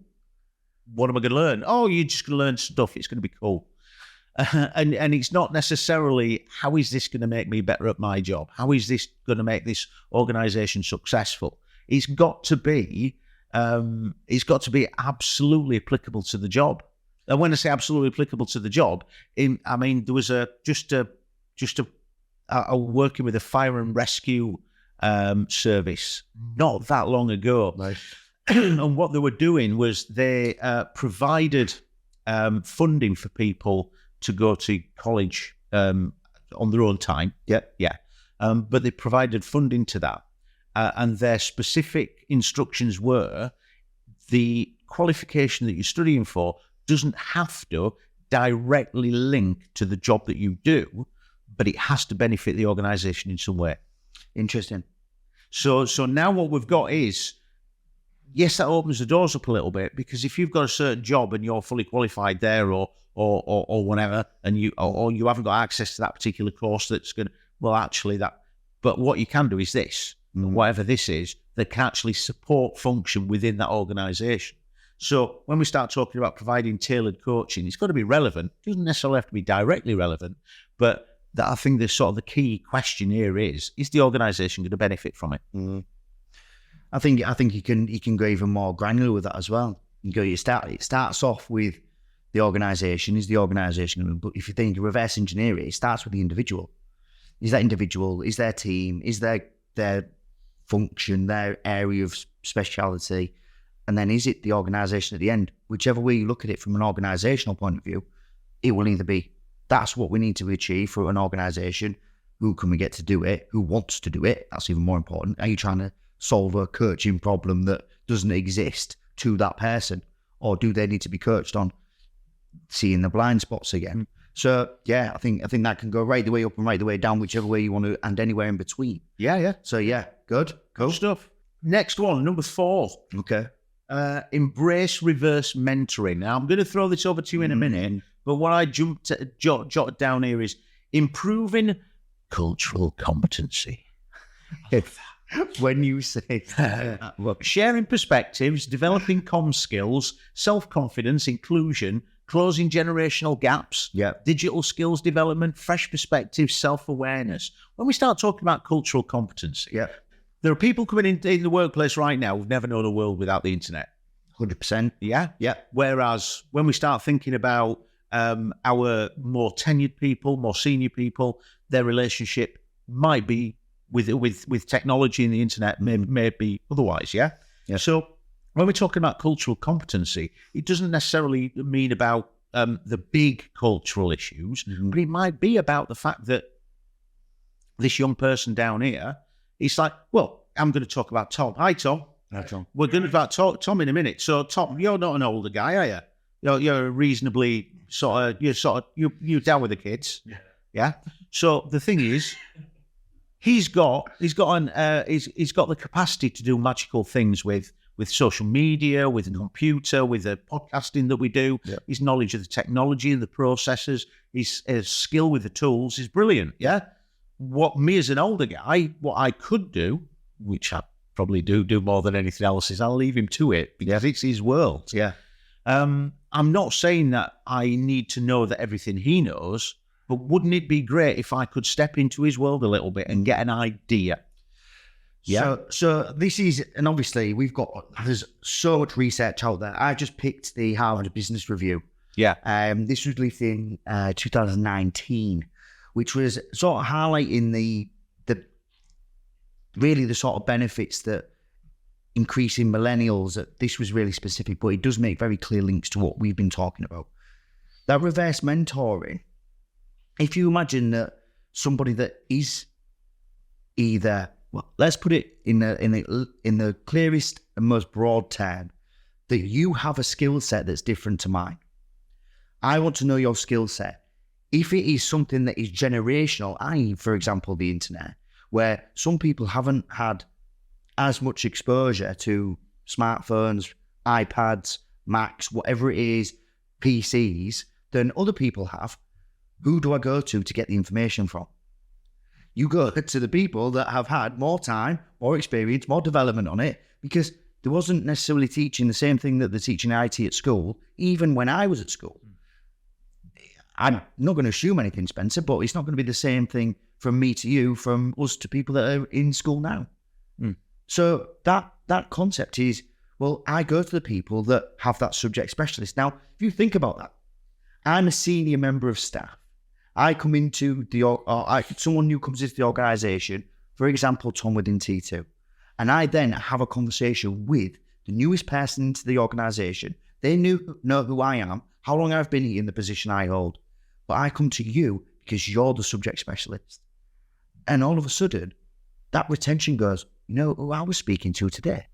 what am I gonna learn? Oh, you're just gonna learn stuff. It's gonna be cool, and it's not necessarily how is this gonna make me better at my job? How is this gonna make this organisation successful? It's got to be absolutely applicable to the job. And when I say absolutely applicable to the job, I mean there was I was working with a fire and rescue service not that long ago. Nice. And what they were doing was they provided funding for people to go to college on their own time. But they provided funding to that. And their specific instructions were the qualification that you're studying for doesn't have to directly link to the job that you do, but it has to benefit the organisation in some way. Interesting. So now what we've got is, yes, that opens the doors up a little bit, because if you've got a certain job and you're fully qualified there or whatever, and you haven't got access to that particular course that's going to, well, actually that, but what you can do is this, whatever this is, that can actually support function within that organisation. So when we start talking about providing tailored coaching, it's got to be relevant. It doesn't necessarily have to be directly relevant, but I think the sort of the key question here is the organisation going to benefit from it? I think you can go even more granular with that as well. It starts off with the organisation. Is the organisation, but if you think reverse engineer it starts with the individual. Is that individual? Is their team? Is their function, their area of speciality? And then is it the organisation at the end? Whichever way you look at it from an organisational point of view, it will either be that's what we need to achieve for an organisation. Who can we get to do it? Who wants to do it? That's even more important. Are you trying to solve a coaching problem that doesn't exist to that person? Or do they need to be coached on seeing the blind spots again? So, yeah, I think that can go right the way up and right the way down, whichever way you want to, and anywhere in between. Yeah. So, yeah, good. Cool stuff. Next one, number 4. Okay. Embrace reverse mentoring. Now, I'm going to throw this over to you in a minute, But what I jotted down here is improving cultural competency. When you say Look, sharing perspectives, developing comm skills, self-confidence, inclusion, closing generational gaps, digital skills development, fresh perspectives, self-awareness. When we start talking about cultural competency, there are people coming in the workplace right now who've never known a world without the internet. 100%. Yeah. Whereas when we start thinking about our more tenured people, more senior people, their relationship might be with technology and the internet may be otherwise. Yeah. So when we're talking about cultural competency, it doesn't necessarily mean about the big cultural issues, but it might be about the fact that this young person down here, it's like, well, I'm going to talk about Tom. Hi, Tom. Hi, Tom. We're going to talk about Tom in a minute. So, Tom, you're not an older guy, are you? You're reasonably you're down with the kids. Yeah. So the thing is, he's got the capacity to do magical things with social media, with a computer, with the podcasting that we do. His knowledge of the technology and the processes, his skill with the tools is brilliant. Yeah. What me as an older guy, what I could do, which I probably do more than anything else, is I'll leave him to it because it's his world. Yeah. I'm not saying that I need to know that everything he knows, but wouldn't it be great if I could step into his world a little bit and get an idea? Yeah. So this is, and obviously there's so much research out there. I just picked the Harvard Business Review. Yeah. This was released in 2019, which was sort of highlighting the sort of benefits that increasing millennials. That this was really specific, but it does make very clear links to what we've been talking about. That reverse mentoring. If you imagine that somebody that is either, well, let's put it in the clearest and most broad term, that you have a skill set that's different to mine. I want to know your skill set. If it is something that is generational, i.e., for example, the internet, where some people haven't had as much exposure to smartphones, iPads, Macs, whatever it is, PCs, than other people have, who do I go to get the information from? You go to the people that have had more time, more experience, more development on it, because there wasn't necessarily teaching the same thing that they're teaching IT at school, even when I was at school. I'm not going to assume anything, Spencer, but it's not going to be the same thing from me to you, from us to people that are in school now. So that concept is, well, I go to the people that have that subject specialist. Now, if you think about that, I'm a senior member of staff. I come into someone new comes into the organisation, for example, Tom within T2, and I then have a conversation with the newest person into the organisation. They know who I am, how long I've been in the position I hold, but I come to you because you're the subject specialist. And all of a sudden, that retention goes, you know who I was speaking to today?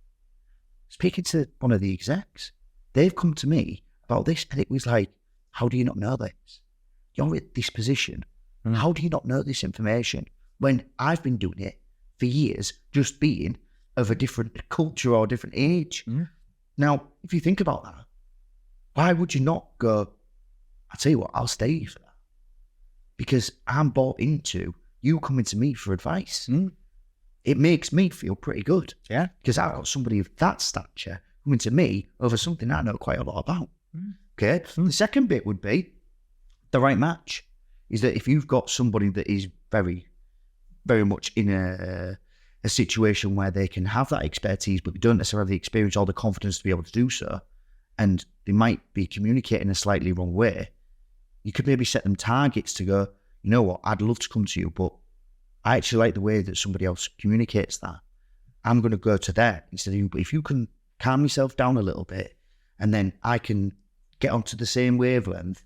Speaking to one of the execs. They've come to me about this, and it was like, how do you not know this? You're in this position. How do you not know this information when I've been doing it for years, just being of a different culture or a different age? Now, if you think about that, why would you not go, I'll tell you what, I'll stay for that? Because I'm bought into you coming to me for advice. It makes me feel pretty good. Yeah. Because I've got somebody of that stature coming to me over something I know quite a lot about. Okay. The second bit would be the right match. Is that if you've got somebody that is very, very much in a situation where they can have that expertise, but they don't necessarily have the experience or the confidence to be able to do so, and they might be communicating a slightly wrong way, you could maybe set them targets to go, you know what, I'd love to come to you, but I actually like the way that somebody else communicates that. I'm going to go to that instead of you. But if you can calm yourself down a little bit, and then I can get onto the same wavelength,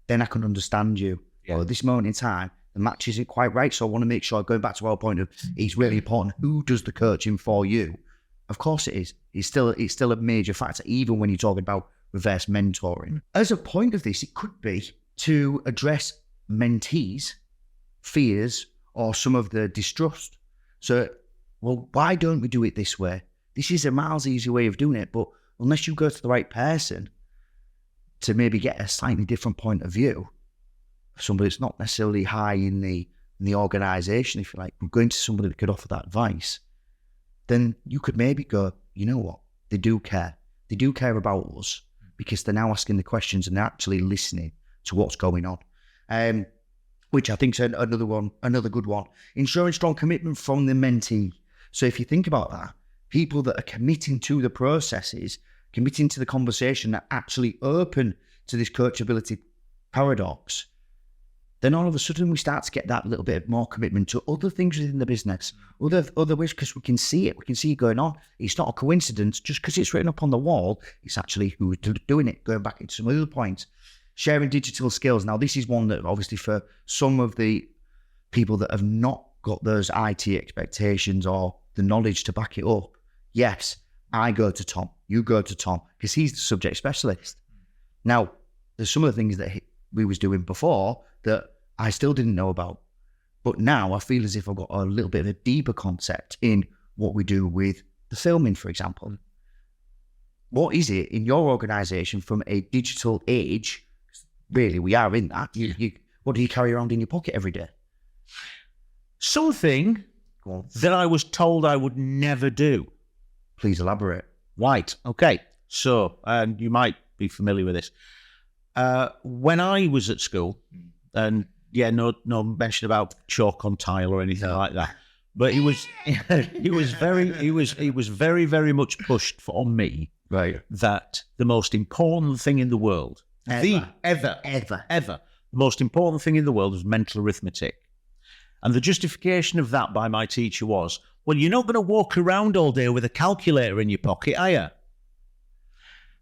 then I can understand you. Well, at this moment in time, the match isn't quite right. So I want to make sure, going back to our point of, it's really important. Who does the coaching for you? Of course it is. It's still a major factor, even when you're talking about reverse mentoring. As a point of this, it could be to address mentees' fears or some of the distrust. So, well, why don't we do it this way? This is a miles easier way of doing it, but unless you go to the right person, to maybe get a slightly different point of view, somebody that's not necessarily high in the organisation, if you like, but going to somebody that could offer that advice, then you could maybe go, you know what, they do care. They do care about us because they're now asking the questions and they're actually listening to what's going on. Which I think is another good one. Ensuring strong commitment from the mentee. So if you think about that, people that are committing to the processes, committing to the conversation, that actually open to this coachability paradox, then all of a sudden we start to get that little bit more commitment to other things within the business, other ways, because we can see it going on. It's not a coincidence just because it's written up on the wall. It's actually who's doing it. Going back into some other points, sharing digital skills. Now, this is one that obviously for some of the people that have not got those IT expectations or the knowledge to back it up, yes, I go to Tom, you go to Tom, because he's the subject specialist. Now, there's some of the things that we was doing before that I still didn't know about. But now I feel as if I've got a little bit of a deeper concept in what we do with the filming, for example. What is it in your organisation from a digital age? Really, we are in that. What do you carry around in your pocket every day? Something that I was told I would never do. Please elaborate. Right. Okay. So, and you might be familiar with this. When I was at school, and yeah, no mention about chalk on tile or anything like that. But it was very, very much pushed on me, right, that the most important thing in the world, the most important thing in the world was mental arithmetic. And the justification of that by my teacher was, well, you're not going to walk around all day with a calculator in your pocket, are you?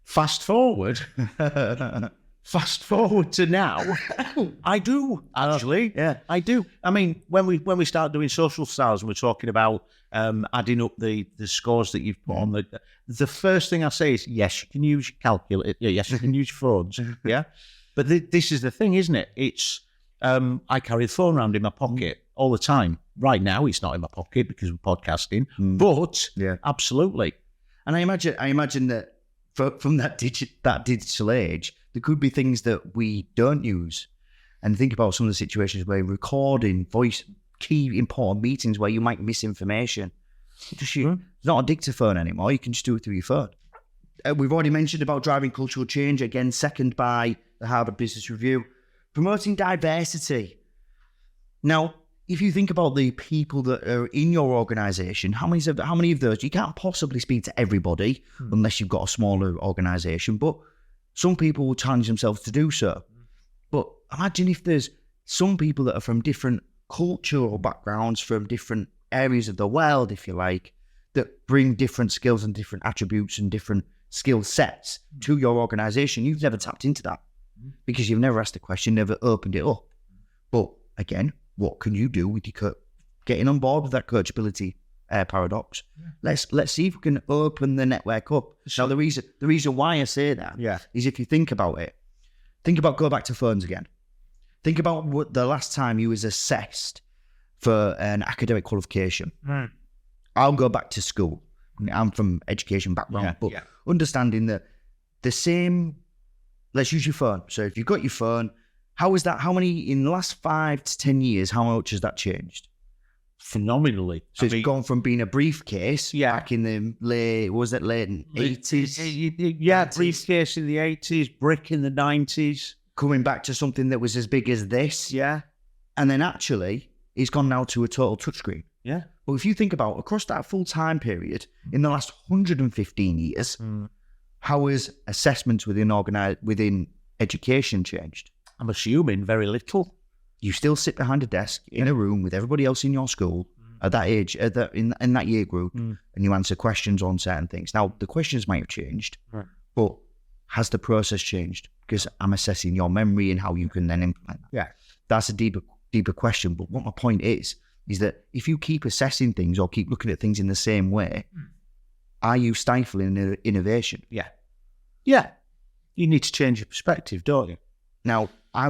Fast forward to now, I do, actually. Yeah. I do. I mean, when we start doing social styles and we're talking about adding up the scores that you've put on, the first thing I say is, yes, you can use your calculator. Yes, you can use your phones. Yeah. But this is the thing, isn't it? It's, I carry the phone around in my pocket all the time. Right now, it's not in my pocket because we're podcasting, but absolutely. And I imagine that from that digital age, there could be things that we don't use. And think about some of the situations where recording voice, key important meetings where you might miss information. It's not a dictaphone anymore. You can just do it through your phone. We've already mentioned about driving cultural change. Again, second by the Harvard Business Review. Promoting diversity. Now, if you think about the people that are in your organisation, how many of those, you can't possibly speak to everybody unless you've got a smaller organisation, but some people will challenge themselves to do so. But imagine if there's some people that are from different cultural backgrounds, from different areas of the world, if you like, that bring different skills and different attributes and different skill sets to your organisation. You've never tapped into that because you've never asked the question, never opened it up. But again, what can you do with your getting on board with that coachability paradox? Let's see if we can open the network up. Now, the reason why I say that is if you think about it, go back to phones again. Think about what the last time you was assessed for an academic qualification. I'll go back to school. I'm from education background, but understanding that the same, let's use your phone. So if you've got your phone, how many in the last 5 to 10 years, how much has that changed? Phenomenally. So it's gone from being a briefcase back in the late 80s? Yeah, briefcase in the 80s, brick in the 90s. Coming back to something that was as big as this. Yeah. And then actually, it's gone now to a total touchscreen. Yeah. But if you think about across that full time period, in the last 115 years, how has assessments within education changed? I'm assuming very little. You still sit behind a desk in a room with everybody else in your school at that age, in that year group, and you answer questions on certain things. Now, the questions might have changed, but has the process changed? Because I'm assessing your memory and how you can then implement that. Yeah. That's a deeper question. But what my point is that if you keep assessing things or keep looking at things in the same way, are you stifling innovation? Yeah. Yeah. You need to change your perspective, don't you? Now, I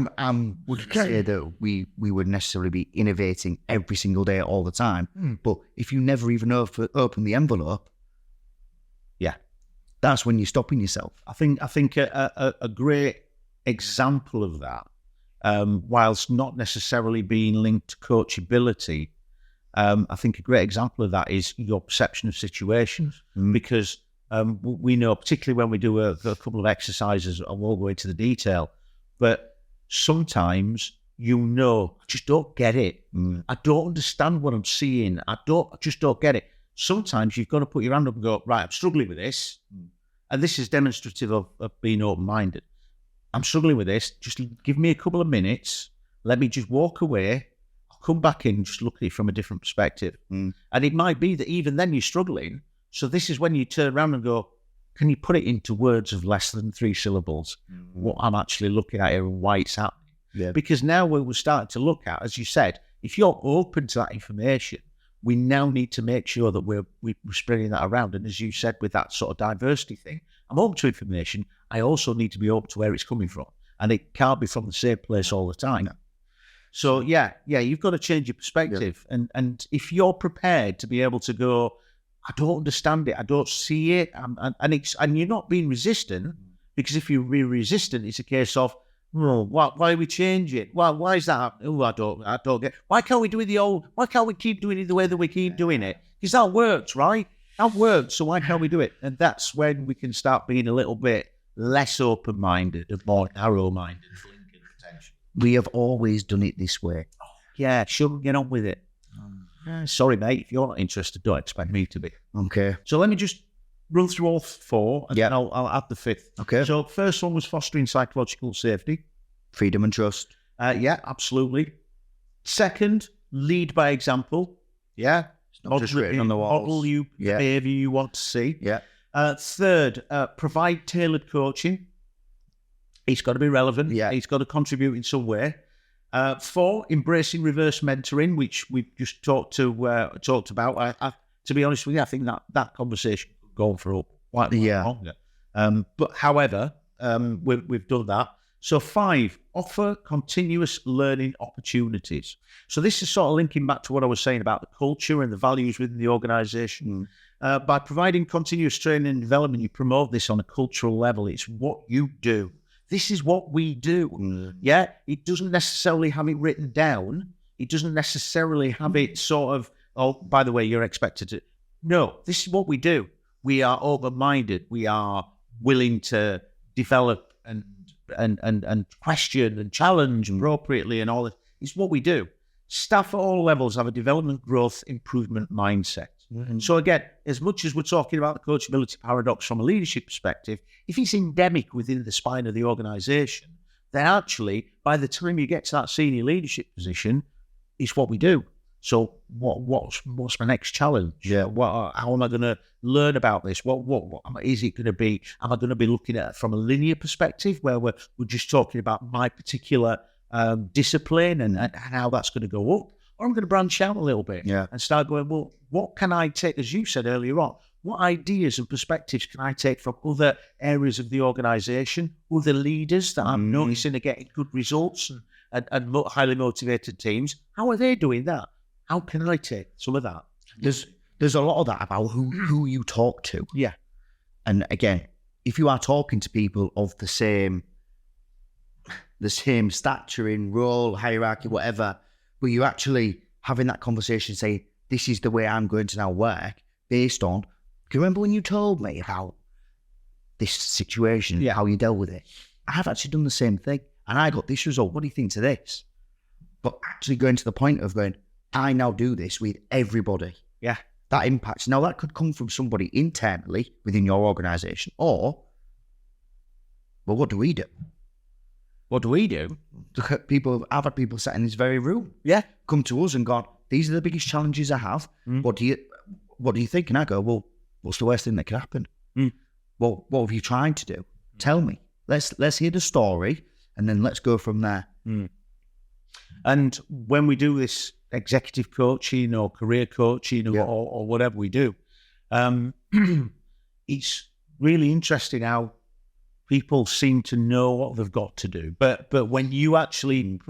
wouldn't say that we would necessarily be innovating every single day all the time, but if you never even open the envelope, that's when you're stopping yourself. I think a great example of that, whilst not necessarily being linked to coachability, I think a great example of that is your perception of situations. Because we know, particularly when we do a couple of exercises, I won't go into the detail, but sometimes I just don't get it. I don't understand what I'm seeing. I just don't get it. Sometimes you've got to put your hand up and go, right, I'm struggling with this. And this is demonstrative of being open-minded. I'm struggling with this. Just give me a couple of minutes. Let me just walk away. I'll come back in and just look at it from a different perspective. And it might be that even then you're struggling. So this is when you turn around and go, can you put it into words of less than 3 syllables? What I'm actually looking at here and why it's happening. Yeah. Because now we're starting to look at, as you said, if you're open to that information, we now need to make sure that we're spreading that around. And as you said, with that sort of diversity thing, I'm open to information. I also need to be open to where it's coming from. And it can't be from the same place all the time. No. So, yeah, you've got to change your perspective. Yeah. And if you're prepared to be able to go, I don't understand it, I don't see it, and you're not being resistant, because if you're really resistant, it's a case of, why are we changing? Why is that? Oh, I don't get. Why can't we do it the old? Why can't we keep doing it the way that we keep doing it? Because that works, right? That works. So why can't we do it? And that's when we can start being a little bit less open-minded and more narrow-minded. We have always done it this way. Yeah, sure, get on with it. Sorry, mate. If you're not interested, don't expect me to be. Okay. So let me just run through all 4, and then I'll add the 5th. Okay. So first one was fostering psychological safety. Freedom and trust. Yeah, absolutely. Second, lead by example. Yeah. It's not just written on the walls. Model the behaviour you want to see. Yeah. Third, provide tailored coaching. It's got to be relevant. Yeah. It's got to contribute in some way. 4, embracing reverse mentoring, which we've just talked about. To be honest with you, I think that conversation could go on for quite a lot longer. But however, we've done that. So 5, offer continuous learning opportunities. So this is sort of linking back to what I was saying about the culture and the values within the organisation. By providing continuous training and development, you promote this on a cultural level. It's what you do. This is what we do. Yeah, it doesn't necessarily have it written down. It doesn't necessarily have it sort of, oh, by the way, you're expected to. No, this is what we do. We are open-minded. We are willing to develop and question and challenge appropriately and all that. It's what we do. Staff at all levels have a development, growth, improvement mindset. So again, as much as we're talking about the coachability paradox from a leadership perspective, if it's endemic within the spine of the organisation, then actually, by the time you get to that senior leadership position, it's what we do. So what's my next challenge? Yeah. How am I going to learn about this? What is it going to be? Am I going to be looking at it from a linear perspective where we're just talking about my particular discipline and how that's going to go up? Or I'm going to branch out a little bit and start going, well, what can I take, as you said earlier on, what ideas and perspectives can I take from other areas of the organisation, other leaders that I'm noticing are getting good results and highly motivated teams? How are they doing that? How can I take some of that? There's a lot of that about who you talk to. Yeah. And again, if you are talking to people of the same stature in role, hierarchy, whatever, but you actually having that conversation, say, this is the way I'm going to now work based on, can you remember when you told me about this situation, how you dealt with it? I've actually done the same thing and I got this result. What do you think to this? But actually going to the point of going, I now do this with everybody. Yeah. That impacts. Now that could come from somebody internally within your organisation or, well, what do we do? What do we do? I've had people sat in this very room. Yeah. Come to us and gone, these are the biggest challenges I have. What do you think? And I go, well, what's the worst thing that could happen? Well, what have you tried to do? Tell me. Let's hear the story and then let's go from there. And when we do this executive coaching or career coaching or whatever we do, it's really interesting how people seem to know what they've got to do. But when you actually,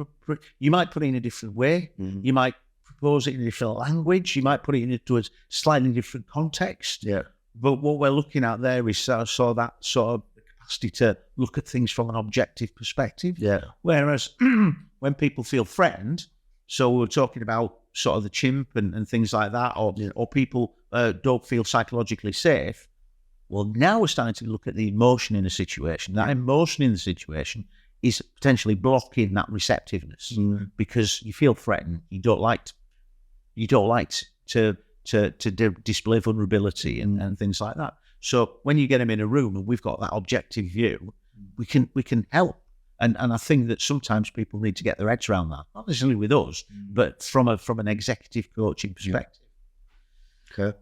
you might put it in a different way. You might propose it in a different language. You might put it into a slightly different context. Yeah. But what we're looking at there is that sort of capacity to look at things from an objective perspective. Yeah. Whereas when people feel threatened, so we're talking about sort of the chimp and things like that, or people don't feel psychologically safe. Well, now we're starting to look at the emotion in a situation. That emotion in the situation is potentially blocking that receptiveness because you feel threatened. You don't like to display vulnerability and things like that. So when you get them in a room and we've got that objective view, we can help. And I think that sometimes people need to get their heads around that, not necessarily with us, but from an executive coaching perspective. Okay.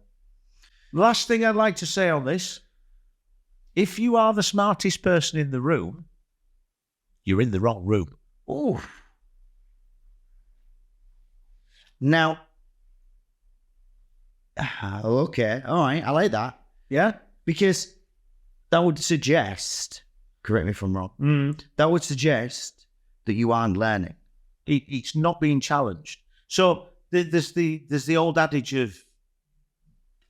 Last thing I'd like to say on this: if you are the smartest person in the room, you're in the wrong room. Oh. Now. Okay. All right. I like that. Yeah, because that would suggest. Correct me if I'm wrong. That would suggest that you aren't learning. It's not being challenged. So there's the old adage of,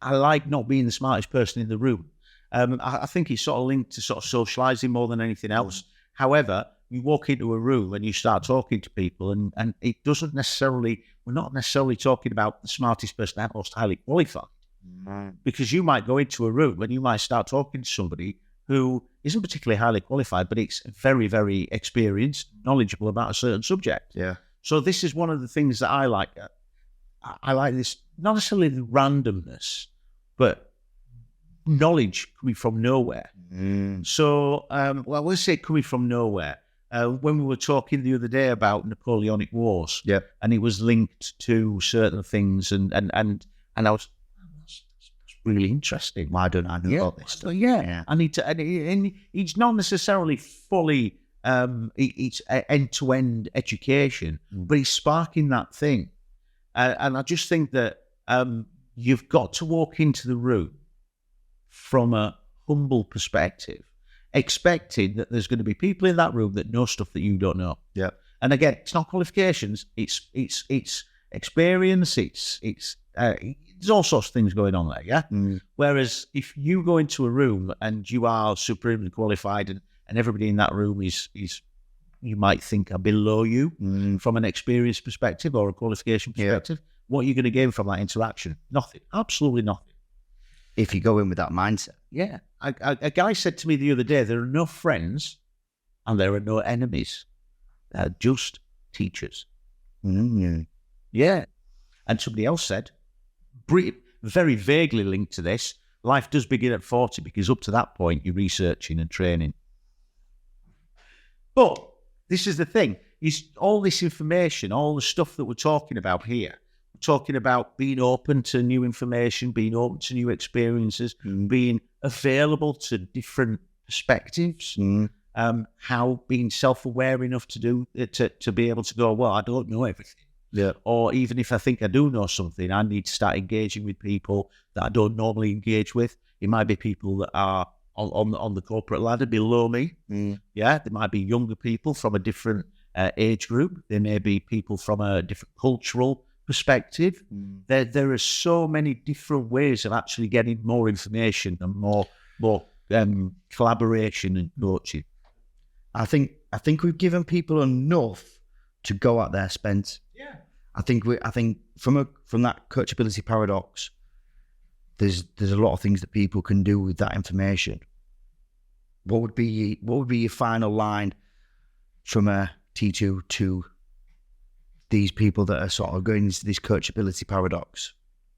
I like not being the smartest person in the room. I think it's sort of linked to sort of socializing more than anything else. However, you walk into a room and you start talking to people, and it doesn't necessarily, we're not necessarily talking about the smartest person, that most highly qualified. Because you might go into a room and you might start talking to somebody who isn't particularly highly qualified, but it's very, very experienced, knowledgeable about a certain subject. Yeah. So this is one of the things that I like. I like this, not necessarily the randomness, but knowledge coming from nowhere. So, well, let's say coming from nowhere. When we were talking the other day about Napoleonic Wars, and it was linked to certain things, and I was, really interesting. Why don't I know about this stuff? I need to, and it's not necessarily fully, it's end-to-end education, but it's sparking that thing. And I just think that you've got to walk into the room from a humble perspective, expecting that there's going to be people in that room that know stuff that you don't know. Yeah. And again, it's not qualifications, it's experience, it's there's all sorts of things going on there, yeah? Whereas if you go into a room and you are supremely qualified and everybody in that room is you might think are below you from an experience perspective or a qualification perspective, what are you going to gain from that interaction? Nothing. Absolutely nothing. If you go in with that mindset. Yeah. A guy said to me the other day, there are no friends and there are no enemies. They're just teachers. Yeah. And somebody else said, very vaguely linked to this, life does begin at 40 because up to that point you're researching and training. But this is the thing, is all this information, all the stuff that we're talking about here, we're talking about being open to new information, being open to new experiences, being available to different perspectives, how being self-aware enough to be able to go, well, I don't know everything. Yeah. Or even if I think I do know something, I need to start engaging with people that I don't normally engage with. It might be people that are on the corporate ladder below me. Yeah, there might be younger people from a different age group. There may be people from a different cultural perspective. There are so many different ways of actually getting more information and more collaboration and coaching. I think we've given people enough to go out there, Spence. Yeah. I think from that coachability paradox, there's a lot of things that people can do with that information. What would be your final line from a T2 to these people that are sort of going into this coachability paradox?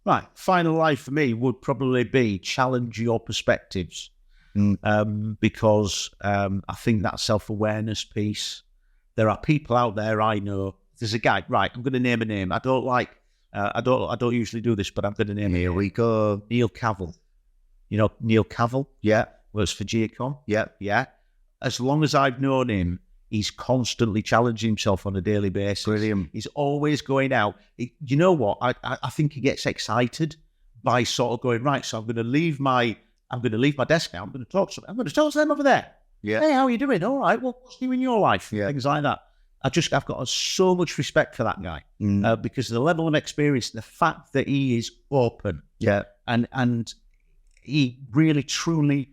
Right. Final line for me would probably be challenge your perspectives. Because I think that self-awareness piece, there are people out there I know. There's a guy, right, I'm going to name a name. I don't usually do this, but I'm going to name a name. Here we go. Neil Cavill. You know Neil Cavill? Yeah. Works for GECOM? Yeah. Yeah. As long as I've known him, he's constantly challenging himself on a daily basis. Brilliant. He's always going out. You know what? I think he gets excited by sort of going, right, so I'm going to leave my desk now. I'm going to talk to them over there. Yeah. Hey, how are you doing? All right. Well, what's new in your life? Yeah. Things like that. I've got so much respect for that guy because of the level of experience, the fact that he is open. Yeah. And he really, truly,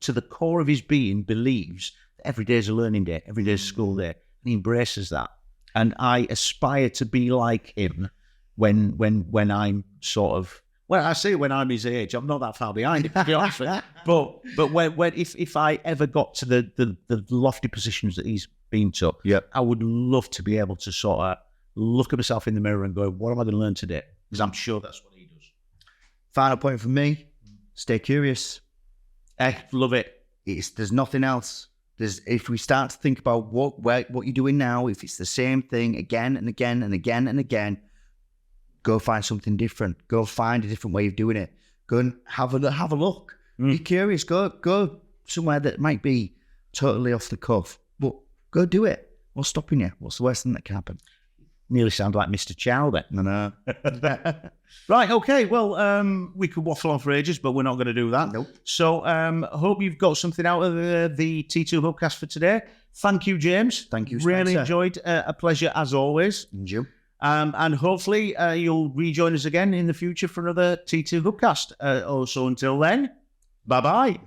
to the core of his being, believes that every day is a learning day, every day is a school day. And he embraces that. And I aspire to be like him when I'm sort of, well, I say when I'm his age, I'm not that far behind him, to be honest with you. But when if I ever got to the lofty positions that he's been to, I would love to be able to sort of look at myself in the mirror and go, what am I going to learn today? Because I'm sure that's what he does. Final point from me, stay curious. Love it. There's nothing else. If we start to think about what you're doing now, if it's the same thing again and again and again and again, go find something different. Go find a different way of doing it. Go and have a look. Be curious. Go somewhere that might be totally off the cuff, but go do it. What's stopping you? What's the worst thing that can happen? Nearly sound like Mr. Chow then. I know. Right, okay. Well, we could waffle on for ages, but we're not going to do that. Nope. So I hope you've got something out of the T2 Hubcast for today. Thank you, James. Thank you, Really Spencer. enjoyed. A pleasure as always. And you. And hopefully you'll rejoin us again in the future for another T2 Hubcast. Also, until then, bye-bye.